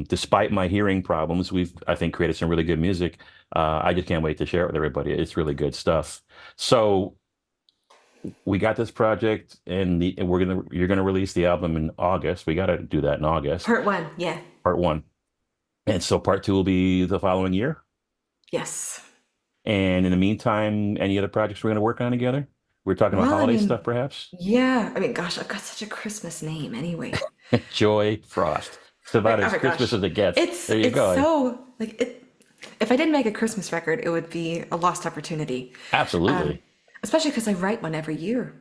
Despite my hearing problems, I think created some really good music. I just can't wait to share it with everybody. It's really good stuff. So we got this project, and you're gonna release the album in August. We got to do that in August, Part one. Yeah. part one, and so part two will be the following year. Yes. And in the meantime, any other projects we're going to work on together? We're talking about Well, I holiday mean, stuff, perhaps. yeah. I mean, gosh, I've got such a Christmas name anyway. Joy Frost. It's about Like, oh as my Christmas gosh. as it gets. It's There you it's go. so like it if I didn't make a Christmas record, it would be a lost opportunity. Um, Absolutely. Especially because I write one every year.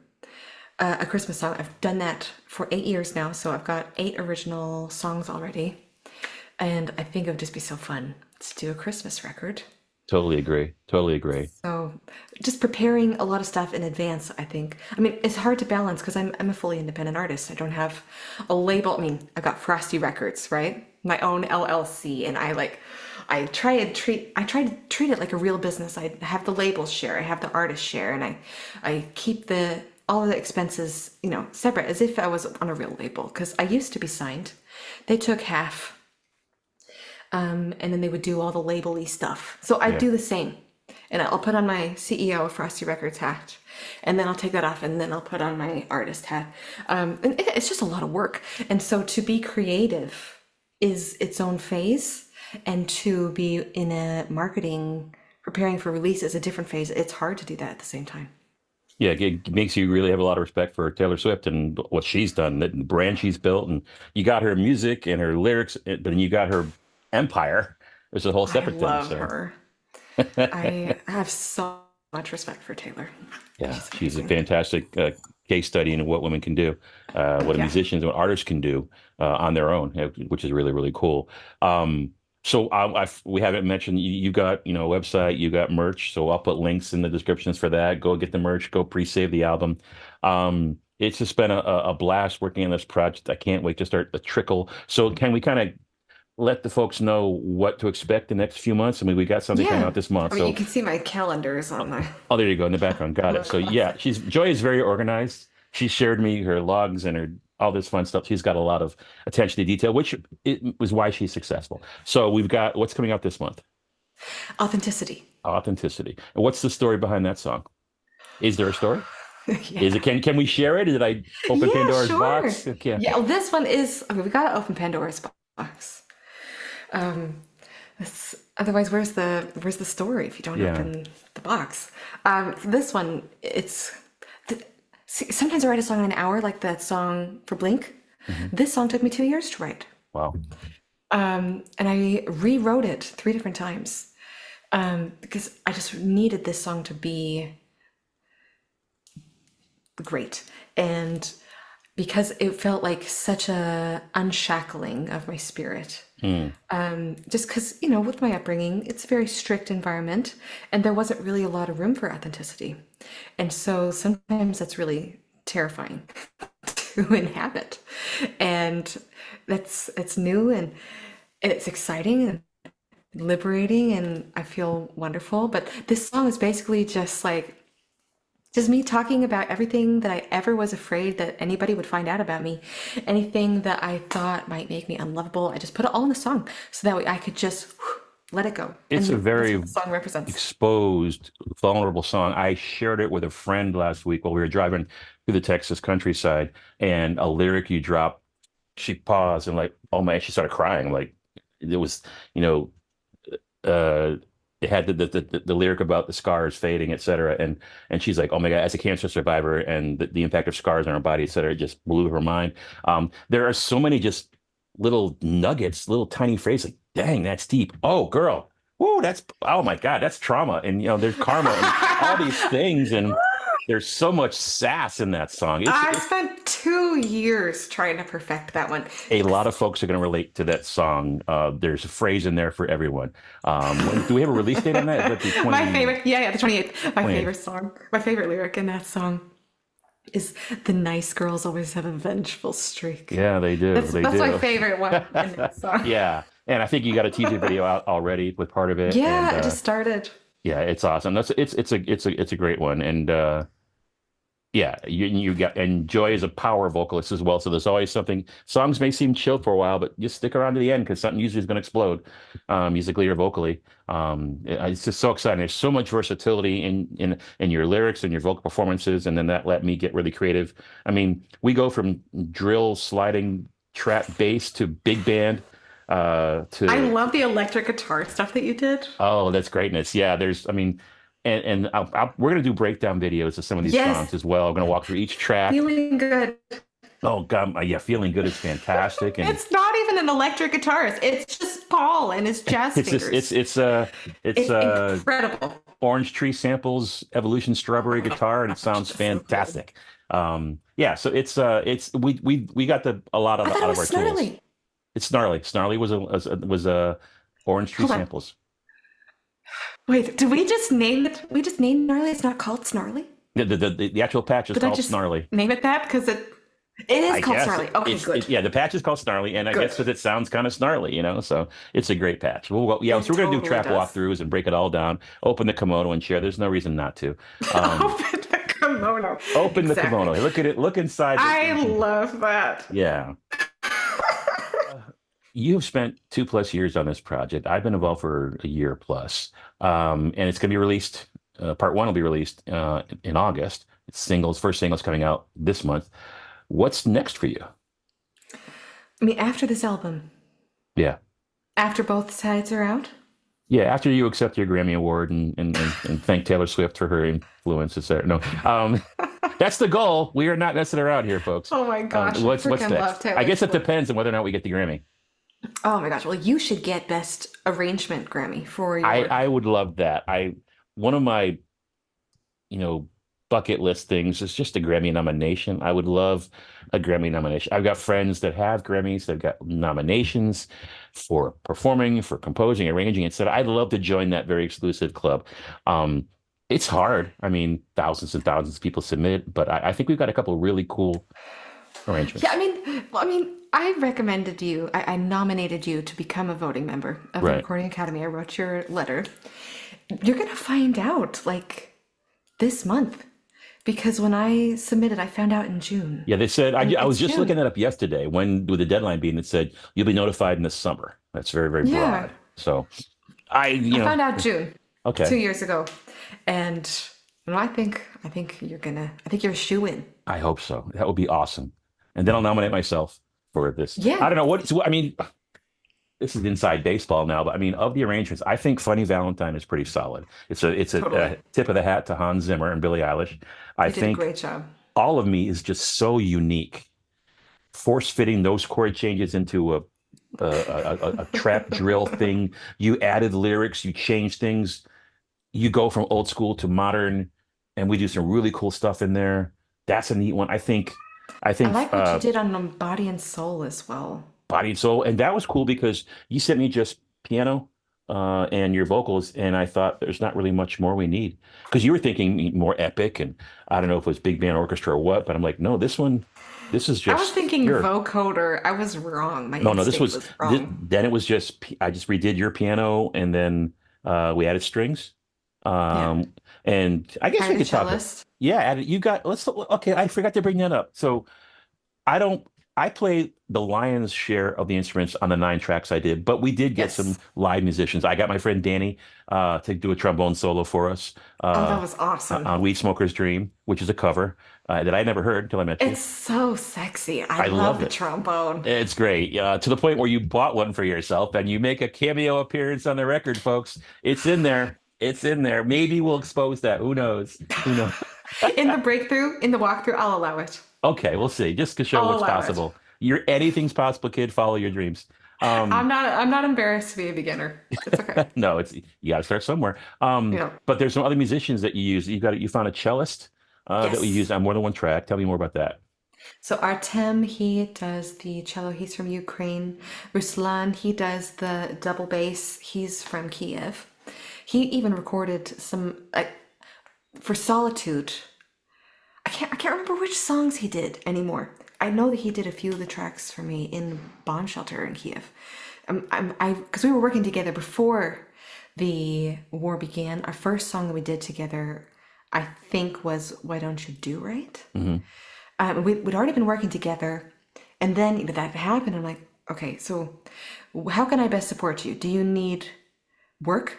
A Christmas song. I've done that for 8 years now, so I've got 8 original songs already. And I think it would just be so fun to do a Christmas record. Totally agree. Totally agree. So just preparing a lot of stuff in advance, I think. I mean, it's hard to balance because I'm a fully independent artist. I don't have a label. I mean, I've got Frosty Records, right? My own LLC, and I try to treat it like a real business. I have the label share, I have the artist share, and I keep the all of the expenses, separate as if I was on a real label because I used to be signed. They took half, and then they would do all the labely stuff. So I Yeah. do the same. and I'll put on my CEO of Frosty Records hat, and then I'll take that off, and then I'll put on my artist hat. And it's just a lot of work. And so to be creative is its own phase, and to be in a marketing, preparing for release is a different phase. It's hard to do that at the same time. Yeah, it makes you really have a lot of respect for Taylor Swift and what she's done, the brand she's built, and you got her music and her lyrics, but then you got her empire. It's a whole I separate thing. love So, her. I have so much respect for Taylor. yeah, She's she's a amazing. fantastic case study in what women can do, what Yeah. musicians and what artists can do on their own, which is really, really cool. So we haven't mentioned you got a website, you got merch, so I'll put links in the descriptions for that. Go get the merch, go pre-save the album. It's just been a blast working on this project. I can't wait to start the trickle. So can we kind of let the folks know what to expect the next few months? I mean, we got something coming Yeah. out this month. I mean, you So, can see my calendars on my oh, there you go in the background. Got on it. the So yeah, closet. Joy is very organized. She shared me her logs and her all this fun stuff. She's got a lot of attention to detail, which it was why she's successful. So we've got what's coming out this month? Authenticity. Authenticity. And what's the story behind that song? Is there a story? Yeah. Is it can we share it? Did I open Yeah, Pandora's sure. box? Okay. Yeah, well, this one is, I mean, we gotta open Pandora's box. Um, otherwise, where's the story if you don't Yeah. open the box? This one, see, sometimes I write a song in an hour, like that song for Blink. Mhm. This song took me 2 years to write. Wow. And I rewrote it 3 different times, because I just needed this song to be great. And because it felt like such a unshackling of my spirit. Mm. Just because, with my upbringing, it's a very strict environment, and there wasn't really a lot of room for authenticity. And so sometimes that's really terrifying to inhabit. And it's new, and it's exciting and liberating, and I feel wonderful. But this song is basically just me talking about everything that I ever was afraid that anybody would find out about me. Anything that I thought might make me unlovable, I just put it all in a song so that way I could just let it go. It's a And that's very what the song represents. exposed, vulnerable song. I shared it with a friend last week while we were driving through the Texas countryside, and a lyric you dropped, she paused and like, oh man, she started crying. Like it was, you know, uh, it had the lyric about the scars fading, et cetera. And she's like, oh my God, as a cancer survivor and the impact of scars on her body, et cetera, it just blew her mind. There are so many just little nuggets, little tiny phrases like, dang, that's deep. Oh, girl. Whoa, oh my God, that's trauma. And, there's karma and all these things. And there's so much sass in that song. I spent 2 years trying to perfect that one. A lot of folks are going to relate to that song. There's a phrase in there for everyone. Do we have a release date on that? Is that the My 20, favorite, yeah, the 28th. My 28th? favorite song, my favorite lyric in that song is "The nice girls always have a vengeful streak." Yeah, they do. That's They that's my do. favorite one in that song. Yeah. And I think you got a teaser video out already with part of it. And Yeah, I just started. yeah, it's awesome. It's a great one. And yeah, you got, and Joy is a power vocalist as well. So there's always something. Songs may seem chill for a while, but just stick around to the end because something usually is going to explode, musically or vocally. It's just so exciting. There's so much versatility in your lyrics and your vocal performances, and then that let me get really creative. I mean, we go from drill, sliding, trap bass to big band, I to love the electric guitar stuff that you did. oh, that's greatness. Yeah, I mean, and we're gonna do breakdown videos of some of these Yes, songs as well. I'm gonna walk through each track. feeling good. Oh God, yeah, feeling good is fantastic, and It's not even an electric guitarist. It's just Paul and his jazz it's just fingers. it's It's incredible. Orange Tree samples, Evolution Strawberry guitar, and it sounds It's so good. fantastic. Yeah, so it's we got a lot I of thought out it of was our tools. snarly. It's Snarly. Snarly was a Orange Tree Hold on. samples. Wait, did we just name it? We just named Snarly? It's not called Snarly? The actual patch is Did I called just Snarly. name it that? Because it I is called guess Snarly. Okay, good. yeah, the patch is called Snarly, and I guess Good. because it sounds kind of snarly, so it's a great patch. Yeah, It so we're gonna do totally track does. walkthroughs and break it all down, open the kimono and share. There's no reason not to. Um, Open the kimono. Open the Exactly. kimono. Look at it. Look inside. I love that. Yeah. You've spent 2+ years on this project. I've been involved for a year plus, and it's going to be released. Part one will be released in August. It's singles. First singles coming out this month. What's next for you? I mean, after this album, Yeah, after both sides are out. yeah. After you accept your Grammy award and thank Taylor Swift for her influence, etc. No, that's the goal. We are not messing around here, folks. Oh my gosh, I What's freaking love next? I Taylor guess it Swift. depends on whether or not we get the Grammy. Oh my gosh, well, you should get Best Arrangement Grammy for your I work. I would love that. I One of my you know, bucket list things is just a Grammy nomination. I would love a Grammy nomination. I've got friends that have Grammys, they've got nominations for performing, for composing, arranging, etc. I'd love to join that very exclusive club. Um, it's hard. I mean, thousands and thousands of people submit, but I think we've got a couple really cool Yeah, arrangements. I recommended you, I nominated you to become a voting member of the Right. Recording Academy. I wrote your letter. You're gonna find out like this month because when I submitted, I found out in June, Yeah, they said and I was it's just looking June. that up yesterday. When would the deadline be? And it said you'll be notified in the summer. That's very, very Yeah, broad. So I, I found out June okay. 2 years ago, and I think you're a shoe in. I hope so. That would be awesome. And then I'll nominate myself for this. I Yeah, don't know I mean, this is inside baseball now, but I mean, of the arrangements, I think Funny Valentine is pretty solid. It's a totally. tip of the hat to Hans Zimmer and Billie Eilish. I You did a think great job. All of Me is just so unique. Force fitting those chord changes into a trap drill thing. You added lyrics, you changed things, you go from old school to modern, and we do some really cool stuff in there. That's a neat one. I I think like what you did on Body and Soul as well. Body and Soul, and that was cool because you sent me just piano and your vocals, and I thought there's not really much more we need because you were thinking more epic, and I don't know if it was big band orchestra or what, but I'm like, no, this is I was just thinking pure. vocoder. I was wrong. My No, instinct was wrong. then it was just I just redid your piano, and then we added strings. Yeah. Um, and I guess we Hired a could talk. cellist. Yeah, you got. Let's. Okay, I forgot to bring that up. So I don't. I play the lion's share of the instruments on the 9 tracks I did, but we did get some Yes. live musicians. I got my friend Danny to do a trombone solo for us Oh, that uh, was awesome. on Weed Smoker's Dream, which is a cover that I never heard until I met you. It's so sexy. I I love loved the it. trombone. It's great to the point where you bought one for yourself and you make a cameo appearance on the record, folks. It's in there. It's in there. Maybe we'll expose that. Who knows? Who knows? In the breakthrough, in the walkthrough, I'll allow it. Okay, we'll see. Just to show I'll what's allow it. possible. Anything's possible, kid. Follow your dreams. Um, I'm not embarrassed to be a beginner. It's okay. no, it's you got to start somewhere. Yeah. But there's some other musicians that you use. You found a cellist that we use Yes. on more than one track. Tell me more about that. So Artem, he does the cello. He's from Ukraine. Ruslan, he does the double bass. He's from Kiev. He even recorded some like for Solitude. I can't remember which songs he did anymore. I know that he did a few of the tracks for me in Bomb Shelter in Kiev. Because we were working together before the war began. Our first song that we did together, I think, was "Why Don't You Do Right." Hmm. We'd already been working together, and then that happened. I'm like, okay, so how can I best support you? Do you need work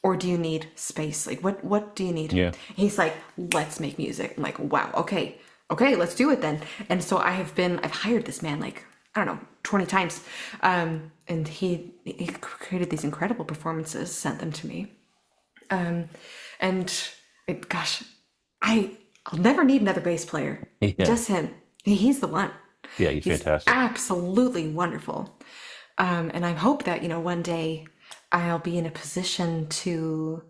or do you need space? Like, what do you need? Yeah. He's like, let's make music. I'm like, wow, okay, let's do it then. And so I've hired this man like I don't know 20 times, and he created these incredible performances, sent them to me, and gosh, I'll never need another bass player. Yeah. Just him. He's the one. Yeah, he's He's fantastic. absolutely wonderful. And I hope that, one day I'll be in a position to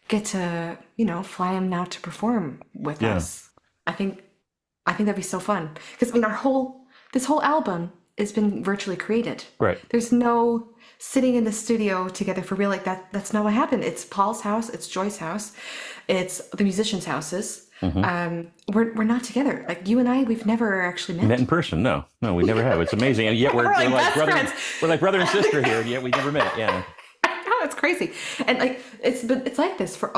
get to, fly him out to perform with Yeah. us. I think that'd be so fun. Because this whole album has been virtually created. Right. There's no sitting in the studio together for real like that. That's not what happened. It's Paul's house, it's Joy's house, it's the musicians' houses. Hmm. We're not together. Like you and I, we've never actually Met met. in person? No, no, we never have. It's amazing, and yet We're we're like like best brother. friends. We're like brother and sister here, and yet we never met. Yeah. No, it's crazy. And like but it's like this for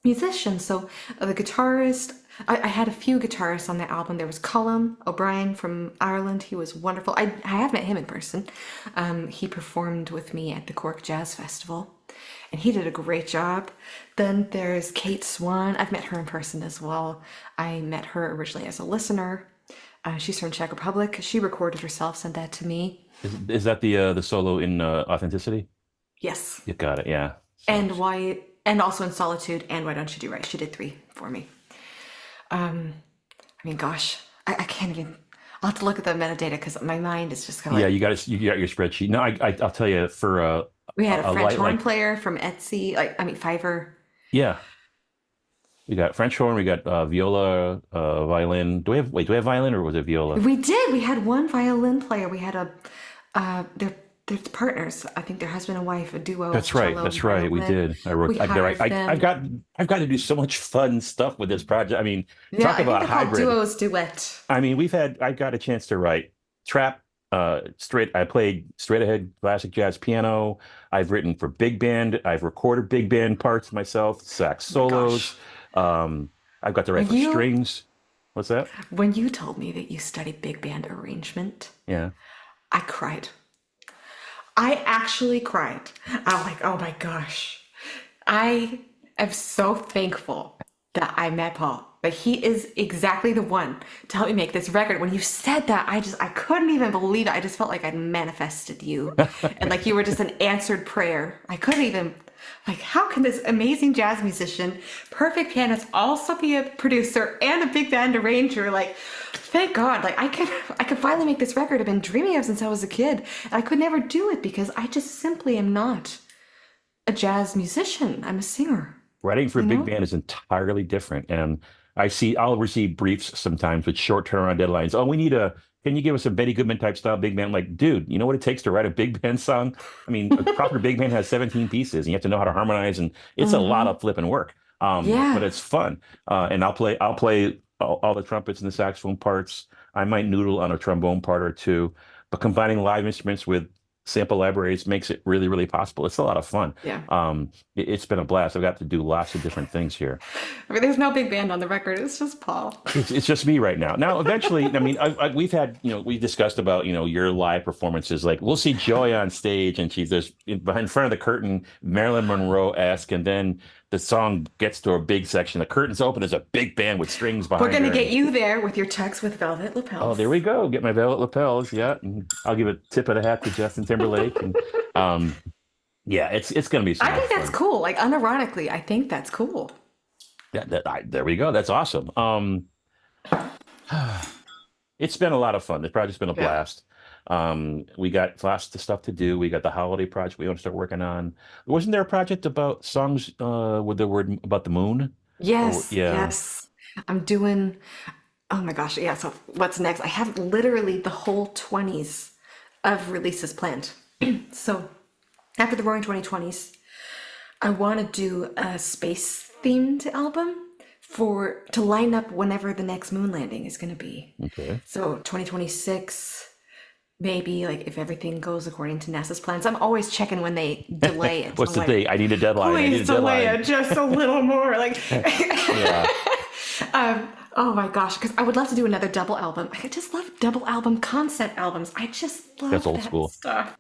musician. So the guitarist, I had a few guitarists on the album. There was Colm O'Brien from Ireland. He was wonderful. I have met him in person. He performed with me at the Cork Jazz Festival, and he did a great job. Then there's Kate Swan. I've met her in person as well. I met her originally as a listener. She's from Czech Republic. She recorded herself, sent that to me. Is that the solo in Authenticity? Yes. You got it. Yeah. So, And why, and also in Solitude and Why Don't You Do Right? She did three for me. I mean, gosh, I can't even. I'll have to look at the metadata because my mind is just kind of yeah, like. you got your spreadsheet. No, I'll tell you for We had a a French light horn like player from Etsy, like I mean Fiverr. yeah, we got French horn, we got viola, violin. Do we have violin or was it viola? We did. We had one violin player. We had a they're partners. I think they're husband and wife, a duo, That's right. cello and That's right. We violin. did. We hired them. I've got to do so much fun stuff with this project. I mean, Yeah, talk I think about a they're called hybrid. duos duet. I mean, I've got a chance to write trap, I played straight ahead classic jazz piano. I've written for big band. I've recorded big band parts myself, sax Oh my solos. gosh. Um, I've got to write When for you strings. What's that? when you told me that you studied big band arrangement, Yeah. I cried. I actually cried. I'm like, oh my gosh. I am so thankful that I met Paul. That he is exactly the one to help me make this record. When you said that, I couldn't even believe it. I just felt like I'd manifested you. And like you were just an answered prayer. I couldn't even like how can this amazing jazz musician, perfect pianist, also be a producer and a big band arranger? Like, thank God. Like I could finally make this record I've been dreaming of since I was a kid. And I could never do it because I just simply am not a jazz musician. I'm a singer, Writing for a you big know? band is entirely different. And I'll receive briefs sometimes with short turnaround deadlines. Oh, can you give us a Betty Goodman type style big band? Like, dude, you know what it takes to write a big band song? I mean, a proper big band has 17 pieces and you have to know how to harmonize and it's a lot Hmm. of flipping work. But Yeah. it's fun. And I'll play all the trumpets and the saxophone parts. I might noodle on a trombone part or two, but combining live instruments with sample libraries makes it really, really possible. It's a lot of fun. Yeah. It's been a blast. I've got to do lots of different things here. I mean, there's no big band on the record. It's just Paul. It's just me right now. Now, eventually, I mean, we've had, we discussed about, your live performances. Like, we'll see Joy on stage, and she's this behind front of the curtain, Marilyn Monroe-esque, and then the song gets to a big section. The curtains open. There's a big band with strings We're behind gonna her, get and you there with your tux with velvet oh, there lapels. we go. Get my velvet lapels. Yeah, and I'll give a tip of the hat to Justin Timberlake, and um, yeah, it's going to be so I much think that's fun. cool. Like unironically, I think that's cool. There we go. That's awesome. It's been a lot of fun. The project's been a Yeah. blast. We got lots of stuff to do. We got the holiday project we want to start working on. Wasn't there a project about songs with the word about the moon? Or Yes, yeah, yes. I'm doing, oh my gosh, yeah. So what's next? I have literally the whole 20s of releases planned. So after the Roaring 2020s, I want to do a space themed album for to line up whenever the next moon landing is going to be. okay. So 2026, maybe like if everything goes according to NASA's plans. I'm always checking when they delay it. What's I'm the like, date? I need a deadline. I need a please delay deadline. it just a little more. Like, Yeah, oh my gosh, because I would love to do another double album. I just love double album concept albums. I just that's love old that school. stuff.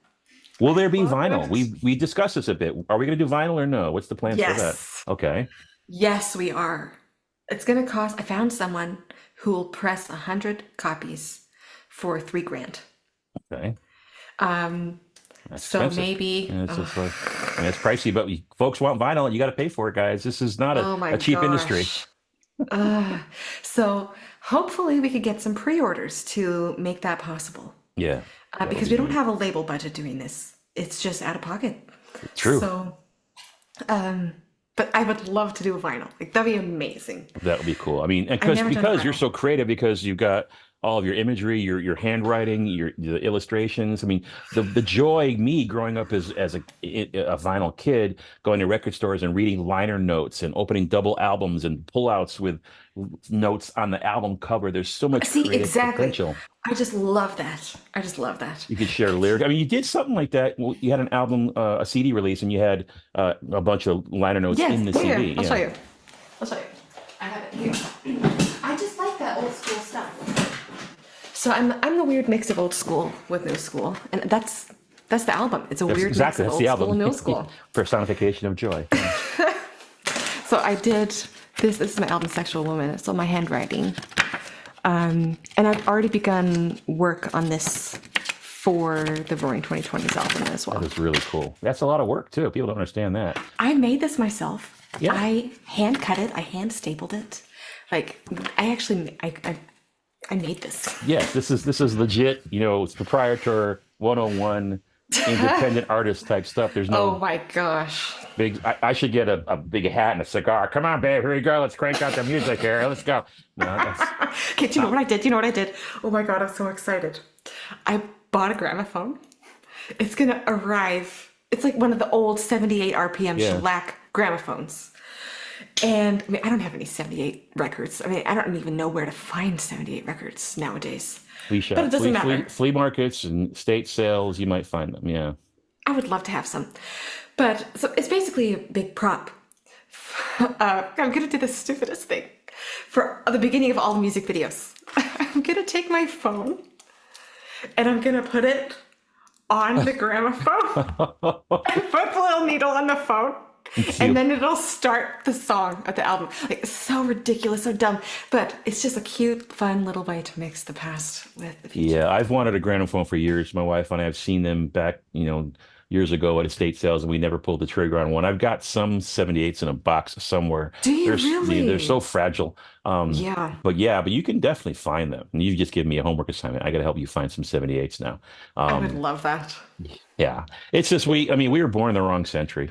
Will I there be love vinyl? it. We discussed this a bit. Are we going to do vinyl or no? What's the plans for that? Yes. Okay. Yes, we are. It's gonna cost. I found someone who will press 100 copies for 3 grand. Okay. Um, That's so expensive. maybe. And it's just like, I mean, it's pricey, but folks want vinyl. You got to pay for it, guys. This is not Oh my a cheap industry. gosh. Uh, so hopefully we could get some pre-orders to make that possible. Yeah, that would Because be we don't great. have a label budget doing this. It's just out of pocket. True. So, but I would love to do a vinyl. Like that'd be amazing. That would be cool. I mean, and I've because never done a you're vinyl. so creative, because you've got all of your imagery, your handwriting, the illustrations. I mean, the joy me growing up as a vinyl kid, going to record stores and reading liner notes and opening double albums and pullouts with notes on the album cover. There's so much See, creative exactly. potential. I just love that. I just love that. You could share lyrics. I mean, you did something like that. Well, you had an album, a CD release, and you had a bunch of liner notes Yes, in the here, CD. I'll show Yeah. you. I'll show you. I have it here. I just like that old school stuff. So I'm the weird mix of old school with new school, and that's the album. It's a That's weird mix exactly of that's old the school and album. new school. Personification of joy. So I did this. This is my album, Sexual Woman. It's all my handwriting, and I've already begun work on this for the Roaring 2020s album as well. That is really cool. That's a lot of work too. People don't understand that. I made this myself. Yeah. I hand cut it. I hand stapled it. Like I made this. Yes, this is legit. It's proprietor 101, independent artist type stuff. There's Oh no my gosh. big. I should get a big hat and a cigar. Come on, babe. Here we go. Let's crank out the music here. Let's go. No, that's, Okay, do you know what I did? Do you know what I did? Oh my God, I'm so excited. I bought a gramophone. It's gonna arrive. It's like one of the old 78 RPM Yeah. shellac gramophones. And I mean, I don't have any 78 records. I mean, I don't even know where to find 78 records nowadays. flea But it shop, doesn't matter. flea markets and state sales. You might find them. Yeah. I would love to have some. But so it's basically a big prop. I'm gonna do the stupidest thing for the beginning of all the music videos. I'm gonna take my phone and I'm gonna put it on the gramophone and put the little needle on the phone. And then it'll start the song of the album. Like, it's so ridiculous, so dumb. But it's just a cute, fun little way to mix the past with the future. Yeah, I've wanted a gramophone for years. My wife and I have seen them back, years ago at estate sales, and we never pulled the trigger on one. I've got some 78s in a box somewhere. Do you They're really? so fragile. Yeah. But you can definitely find them. And you just give me a homework assignment. I got to help you find some 78s now. I would Um, love that. yeah, it's just we were born in the wrong century.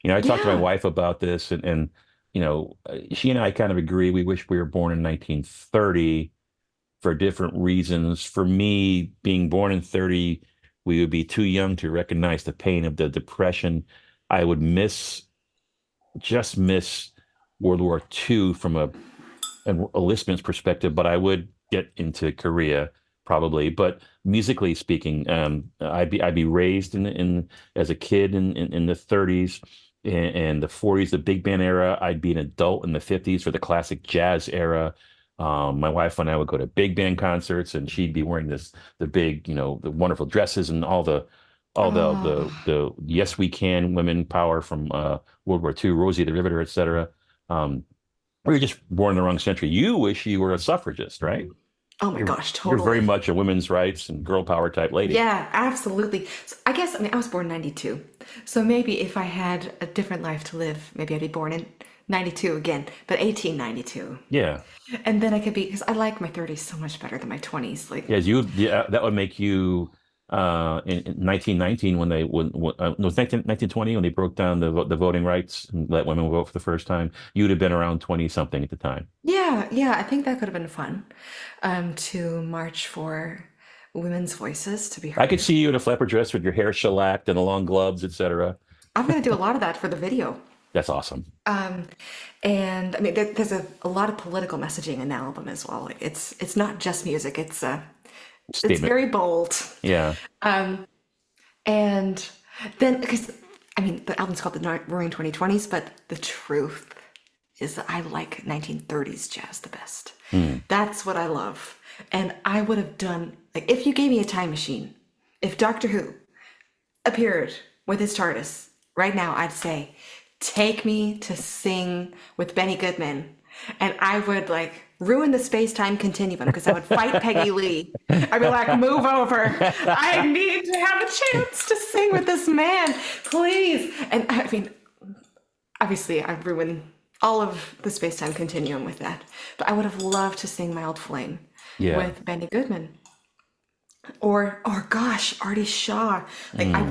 I talked to my Yeah. wife about this, and she and I kind of agree. We wish we were born in 1930 for different reasons. For me, being born in 30, we would be too young to recognize the pain of the Depression. I would just miss World War II from an enlistment perspective, but I would get into Korea probably. But musically speaking, I'd be raised in as a kid in the 30s and the 40s, the big band era. I'd be an adult in the 50s for the classic jazz era. My wife and I would go to big band concerts, and she'd be wearing the big, the wonderful dresses and Oh, the Yes We Can women power from World War II, Rosie the Riveter, etc. Um, we were just born in the wrong century. You wish you were a suffragist, right? oh my You're gosh, you're very totally. much a women's rights and girl power type lady. Yeah, absolutely. So I guess, I mean, I was born in 92. So maybe if I had a different life to live, maybe I'd be born in 92 again, but 1892. Yeah, And then I could be, because I like my 30s so much better than my 20s. Like, yeah, that would make you in 1919 when no, it's 1920 when they broke down the voting rights and let women vote for the first time. You'd have been around 20 something at the time. yeah, yeah, I think that could have been fun to march for women's voices to be I could heard. see you in a flapper dress with your hair shellacked and the long gloves, etc. I'm going to do a lot of that for the video. That's awesome. Um, and I mean, there's a lot of political messaging in the album as well. Like, it's not just music. It's Statement. very bold. Yeah. Um, and then because I mean, the album's called the Roaring 2020s, but the truth is that I like 1930s jazz the best. Hmm. That's what I love. And I would have done like if you gave me a time machine, if Doctor Who appeared with his TARDIS right now, I'd say, take me to sing with Benny Goodman. And I would like ruin the space-time continuum because I would fight Peggy Lee. I'd be like, move over. I need to have a chance to sing with this man, please. And I mean, obviously I ruined all of the space-time continuum with that. But I would have loved to sing My Old Flame Yeah. with Benny Goodman. Or gosh, Artie Shaw. Like Hmm. I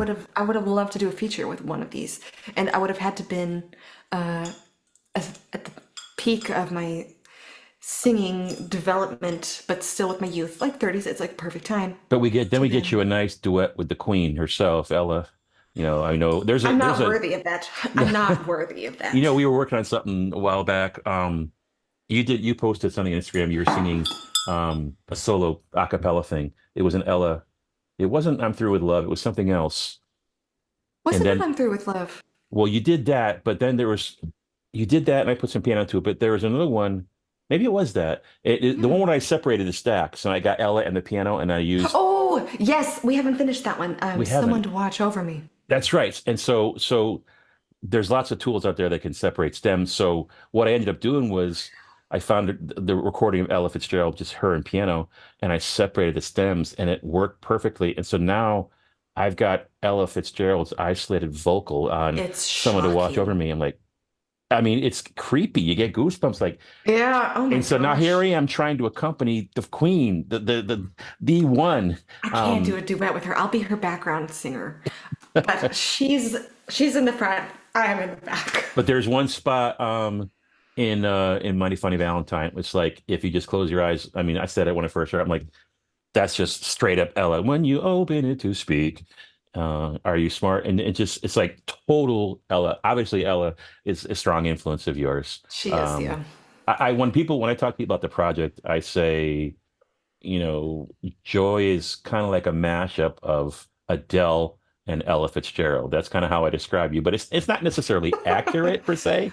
would have loved to do a feature with one of these. And I would have had to been at the peak of my singing development, but still with my youth, like 30s. It's like perfect time But we to get then. you a nice duet with the Queen herself, Ella. I know I'm there's not a worthy of that. I'm not worthy of that. we were working on something a while back. You posted something on Instagram. You were singing a solo a cappella thing. It was an Ella. It wasn't I'm Through with Love. It was something else. And Wasn't it then I'm Through with Love? well, you did that, but then there was You did that, and I put some piano to it. But there was another one. Maybe it was that. The one Yeah. where I separated the stacks, and I got Ella and the piano, and I used. Oh, yes, we haven't finished that one. We Someone haven't. to watch over me. That's right. And so there's lots of tools out there that can separate stems. So what I ended up doing was I found the recording of Ella Fitzgerald, just her and piano, and I separated the stems, and it worked perfectly. And so now I've got Ella Fitzgerald's isolated vocal on It's someone to watch over shocking. me. I'm like, I mean, it's creepy. You get goosebumps, like, Yeah. Oh my and so now here I gosh. am trying to accompany the queen, the one. I can't do Um, a duet with her. I'll be her background singer. But she's in the front. I'm in the back. But there's one spot in Mighty Funny Valentine. It's like if you just close your eyes. I mean, I said it when I first heard it. I'm like, that's just straight up Ella. When you open it to speak, are you smart? And it's like total Ella. Obviously, Ella is a strong influence of yours. She is, Um, yeah. when I talk to people about the project, I say, Joy is kind of like a mashup of Adele and Ella Fitzgerald. That's kind of how I describe you, but it's not necessarily accurate per se.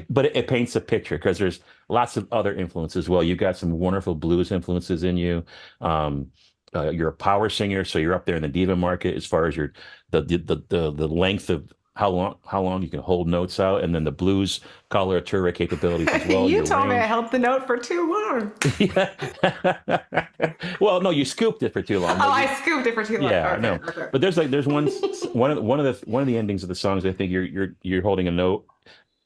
But it paints a picture because there's lots of other influences as well. You've got some wonderful blues influences in you. Um, you're a power singer, so you're up there in the diva market as far as your the length of how long you can hold notes out, and then the blues coloratura capabilities as well. You Your told me I range. held the note for too long. Yeah. Well, no, you scooped it for too long, Oh, but I scooped it for too long. yeah, Okay, no. okay. But there's one of the endings of the songs. I think you're holding a note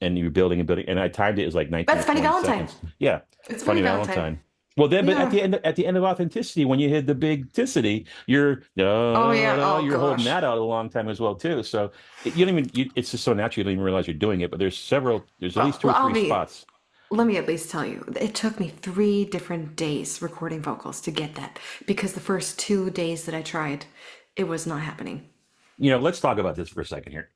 and you're building and building, and I timed it as like 19 or That's Funny 20 Valentine. seconds. Yeah, It's Funny funny Valentine. Valentine. Well, then, but at Yeah. the end of authenticity, when you hit the big ticity, Oh yeah. Oh you're holding gosh. that out a long time as well too. So you don't even it's just so natural you don't even realize you're doing it. But there's at least two or Well, three spots. let me at least tell you, it took me 3 different days recording vocals to get that because the first 2 days that I tried, it was not happening. Let's talk about this for a second here.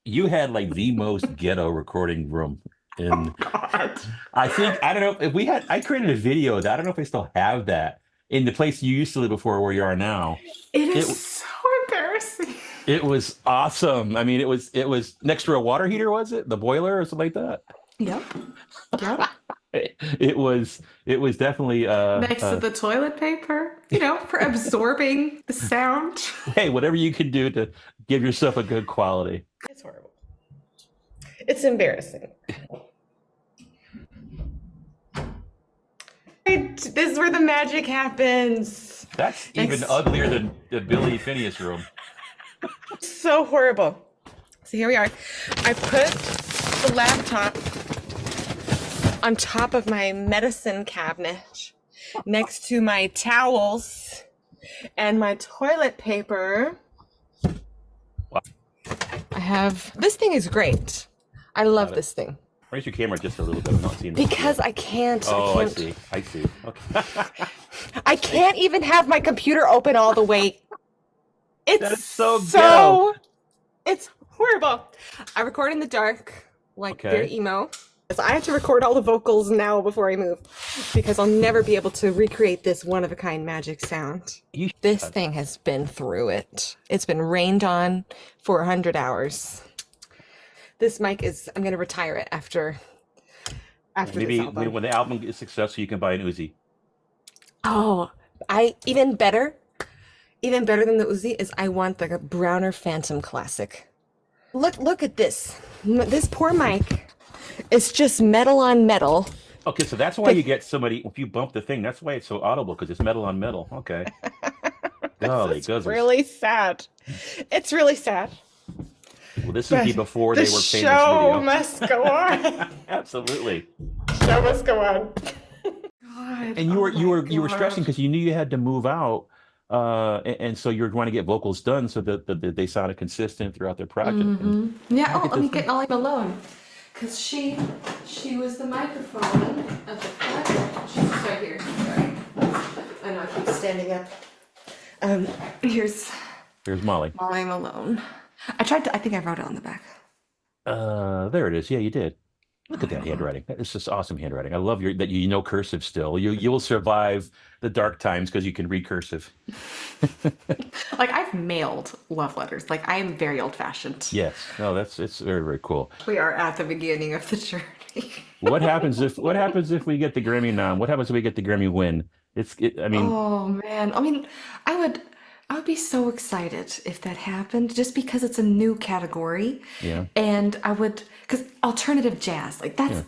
You had like the most ghetto recording room in. God. I don't know if we had. I created a video that I don't know if I still have that in the place you used to live before where you are now. It is It so embarrassing. it was awesome. I mean, it was next to a water heater, was it? The boiler or something like that. Yep. Yep. It was definitely Next to the toilet paper, for absorbing the sound. hey, whatever you can do to give yourself a good quality. It's horrible. It's embarrassing. This is where the magic happens. That's even Next. uglier than the Billy Phineas room. So horrible. So here we are. I put the laptop on top of my medicine cabinet next to my towels and my toilet paper. Wow. I have this thing is great. I Got love it. this thing Raise your camera just a little bit. I'm not seeing the because video. I can't. Oh, I I can't. see. I see. Okay. I can't even have my computer open all the way. That It's is so ghetto. it's horrible. I record in the dark, like very Okay. emo. So I have to record all the vocals now before I move because I'll never be able to recreate this one of a kind magic sound. You This should. thing has been through it. It's been rained on for 100 hours. This mic is, I'm going to retire it after this Maybe album. when the album is successful, you can buy an Uzi. Oh, even better than the Uzi is I want like a Browner Phantom Classic. Look at this. This poor mic. It's just metal on metal. Okay, so that's why you get somebody, if you bump the thing, that's why it's so audible, because it's metal on metal. Okay. Golly, It's guzzles. really sad. It's really sad. Well, this is But the before the they were famous show video. must go on. Absolutely. Show must go on. God, And you oh were you my were you were stressing gosh. because you knew you had to move out, and so you're trying to get vocals done so that they sounded consistent throughout their project. And Yeah, I oh, get let me this. get Ollie Malone. Because she was the microphone of the project. She's right here. Sorry. I know I keep standing up. Here's Here's Molly. Ollie Malone. I think I wrote it on the back. There it is. Yeah, you did. Look Oh, at I that don't know. handwriting. That is just awesome handwriting. I love that you know cursive still. You will survive the dark times because you can read cursive. Like I've mailed love letters. Like I am very old fashioned. Yes. No, that's it's very, very cool. We are at the beginning of the journey. What happens if we get the Grammy nom? What happens if we get the Grammy win? I mean, Oh man. I mean, I would I would be so excited if that happened just because it's a new category. yeah, And I would because alternative jazz, like that's yeah,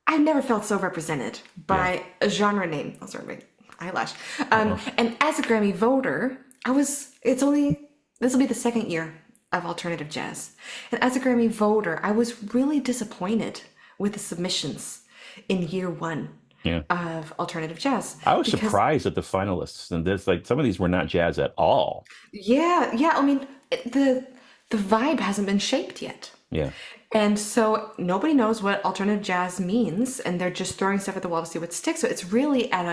I've never felt so represented yeah. by a genre name. Oh, sorry, my eyelash. Uh-oh. And as a Grammy voter, this will be the second year of alternative jazz. And as a Grammy voter, I was really disappointed with the submissions in year one Yeah. of alternative jazz I was because, surprised at the finalists, and this like some of these were not jazz at all. yeah, I mean, the vibe hasn't been shaped yet. Yeah. And so nobody knows what alternative jazz means, and they're just throwing stuff at the wall to see what sticks. So it's really at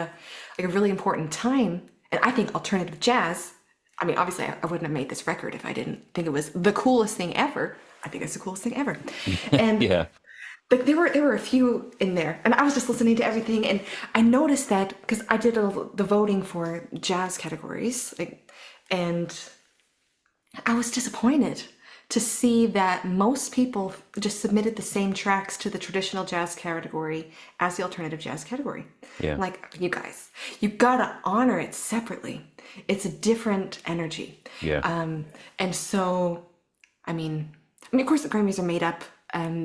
a really important time. And I think alternative jazz, I mean, obviously I wouldn't have made this record if I didn't think it was the coolest thing ever. I think it's the coolest thing ever. And Yeah. like there were a few in there, and I was just listening to everything, and I noticed that because I did the voting for jazz categories, like, and I was disappointed to see that most people just submitted the same tracks to the traditional jazz category as the alternative jazz category. Yeah. Like, you guys, you gotta honor it separately. It's a different energy. Yeah. And so, of course, the Grammys are made up.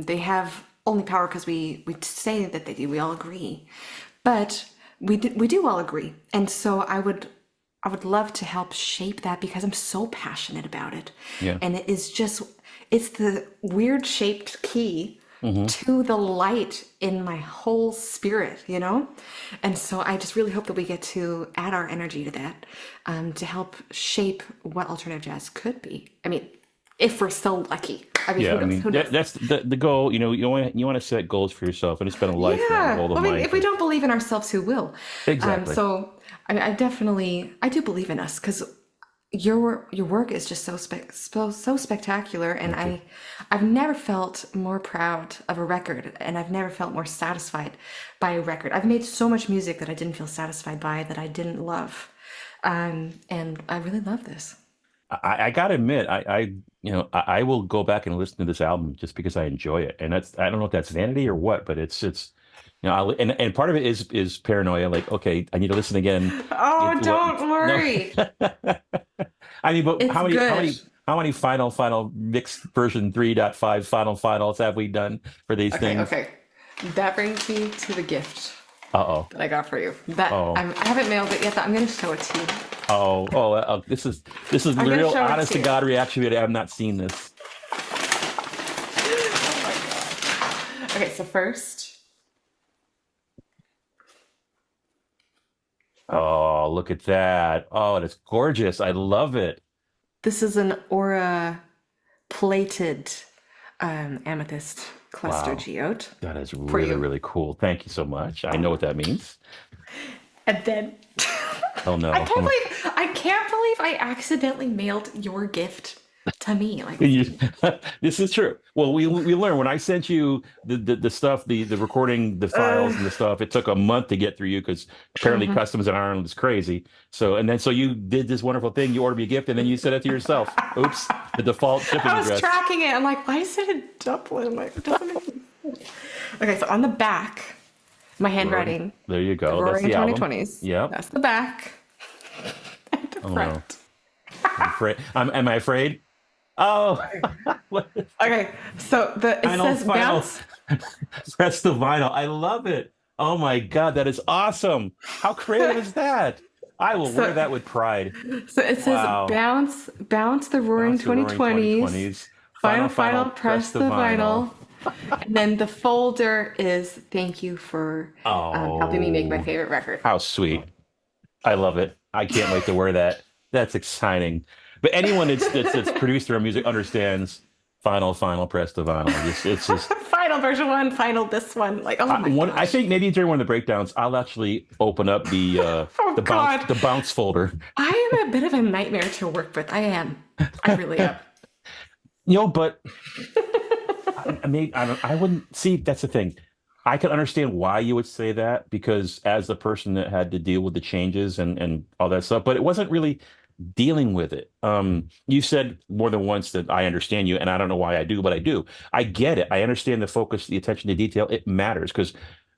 They have only power because we say that they do. We all agree, but we do all agree. And so I would love to help shape that because I'm so passionate about it. Yeah. And it's the weird shaped key Hmm. to the light in my whole spirit, you know? And so I just really hope that we get to add our energy to that, to help shape what alternative jazz could be. I mean, if we're so lucky. I mean, Yeah. who I knows? mean, Who knows? that's the goal. You want to set goals for yourself, and it's been a lifelong Yeah. goal of I mean, mine if we don't believe in ourselves, who will? exactly. So I do believe in us because your work is just so spectacular, and Thank you. I've never felt more proud of a record, and I've never felt more satisfied by a record. I've made so much music that I didn't feel satisfied by, that I didn't love, and I really love this. I gotta admit, I will go back and listen to this album just because I enjoy it, and I don't know if that's vanity or what, but it's and part of it is paranoia. Like, okay, I need to listen again. Oh, What? don't No, worry. I mean, but It's good. how many final mixed version 3.5 finals have we done for these Okay, things? okay. That brings me to the gift Uh-oh. that I got for you. That Oh. I haven't mailed it yet, but I'm gonna show it to you. This is I'm the gonna real show it honest to to you. God reaction video. I have not seen this. Oh my God. Okay, so first, Oh, look at that. Oh, it's gorgeous. I love it. this is an aura plated amethyst cluster Wow. geode That is for really, you. really cool. Thank you so much. I know what that means. And then Oh no. I can't believe I accidentally mailed your gift to me. Like, This is true. Well, we learned when I sent you the stuff, the recording, the files and the stuff, it took a month to get through you because apparently mhm. customs in Ireland is crazy. So you did this wonderful thing. You ordered me a gift and then you sent it to yourself. Oops, the default shipping I was address. tracking it. I'm like, why is it in Dublin? Like, it doesn't make sense. Okay, so on the back, my Roaring. handwriting, There you the go. That's Roaring the album. 2020s. Yep. That's the back. And the Oh no. front. I'm afraid. Am I afraid? Oh, what is Okay, so it final, says final. bounce. Press the vinyl. I love it. Oh my God, that is awesome. How creative is that? I will wear So that with pride. so it says Wow. bounce the Roaring Bounce the Roaring 2020s. 2020s. Final, Final, press press the the vinyl. vinyl. And then the folder is thank you for helping me make my Oh, favorite record. how sweet. I love it. I can't wait to wear that. That's exciting. But anyone that's produced their own music understands final, press the vinyl. It's just Final version one, final this one. Like, oh my I gosh. think maybe during one of the breakdowns, I'll actually open up Oh God. the bounce folder. I am a bit of a nightmare to work with. I am. I really am. But I wouldn't see. That's the thing. I can understand why you would say that because as the person that had to deal with the changes and all that stuff, but it wasn't really dealing with it. You said more than once that I understand you, and I don't know why I do, but I do. I get it. I understand the focus, the attention to detail. It matters because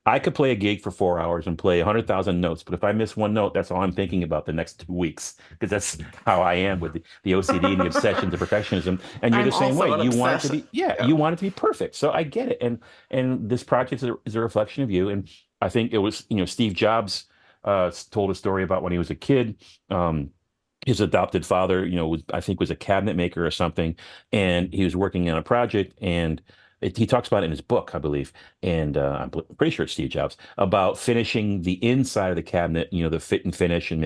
I could play a gig for 4 hours and play 100,000 notes, but if I miss one note, that's all I'm thinking about the next 2 weeks because that's how I am with the OCD and the obsession, the perfectionism. And you're the I'm same also way. an You want it to obsession. be, yeah, Yeah. you want it to be perfect. So I get it. And this project is a reflection of you. And I think it was, Steve Jobs told a story about when he was a kid. His adopted father, I think was a cabinet maker or something, and he was working on a project, and he talks about it in his book, I believe, and pretty sure it's Steve Jobs about finishing the inside of the cabinet, the fit and finish, and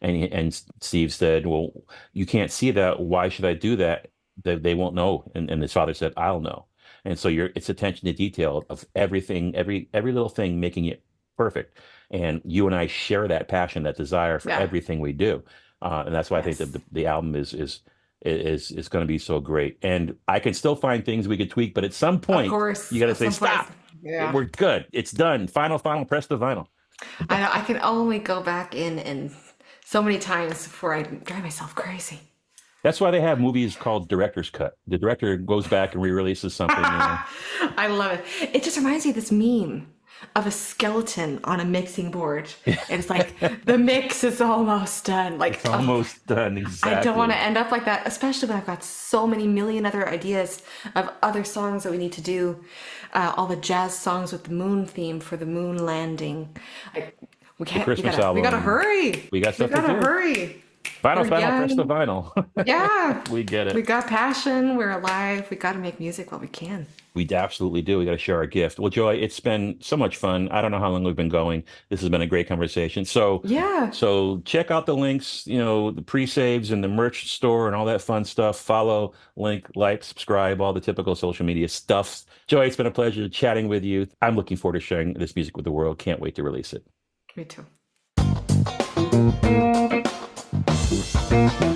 and Steve said, "Well, you can't see that. Why should I do that? They won't know." And his father said, "I'll know." And so it's attention to detail of everything, every little thing, making it perfect. And you and I share that passion, that desire for Yeah. everything we do. And that's why I think that Yes. the album is going to be so great. And I can still find things we could tweak, but at some Of point you course, got to at say some point, stop. yeah. We're good. It's done. Final. Press the vinyl. I can only go back in and so many times before I drive myself crazy. That's why they have movies called director's cut. The director goes back and re-releases something. I love it. It just reminds me of this meme of a skeleton on a mixing board. And it's like the mix is almost done. Like, It's oh, almost done. I don't want to Exactly. end up like that, especially when I've got so many million other ideas of other songs that we need to do. All the jazz songs with the moon theme for the moon landing. Like, we The can't, Christmas we gotta album. hurry. We got We stuff to gotta do. hurry. Final, We're final. Press the young. vinyl. Yeah. We get We it. got passion. We're alive. We gotta make music while we can. We absolutely do. We got to share our gift. Well, Joy, it's been so much fun. I don't know how long we've been going. This has been a great conversation. So, Yeah. so check out the links, the pre-saves and the merch store and all that fun stuff. Follow, link, like, subscribe, all the typical social media stuff. Joy, it's been a pleasure chatting with you. I'm looking forward to sharing this music with the world. Can't wait to release Me too. it.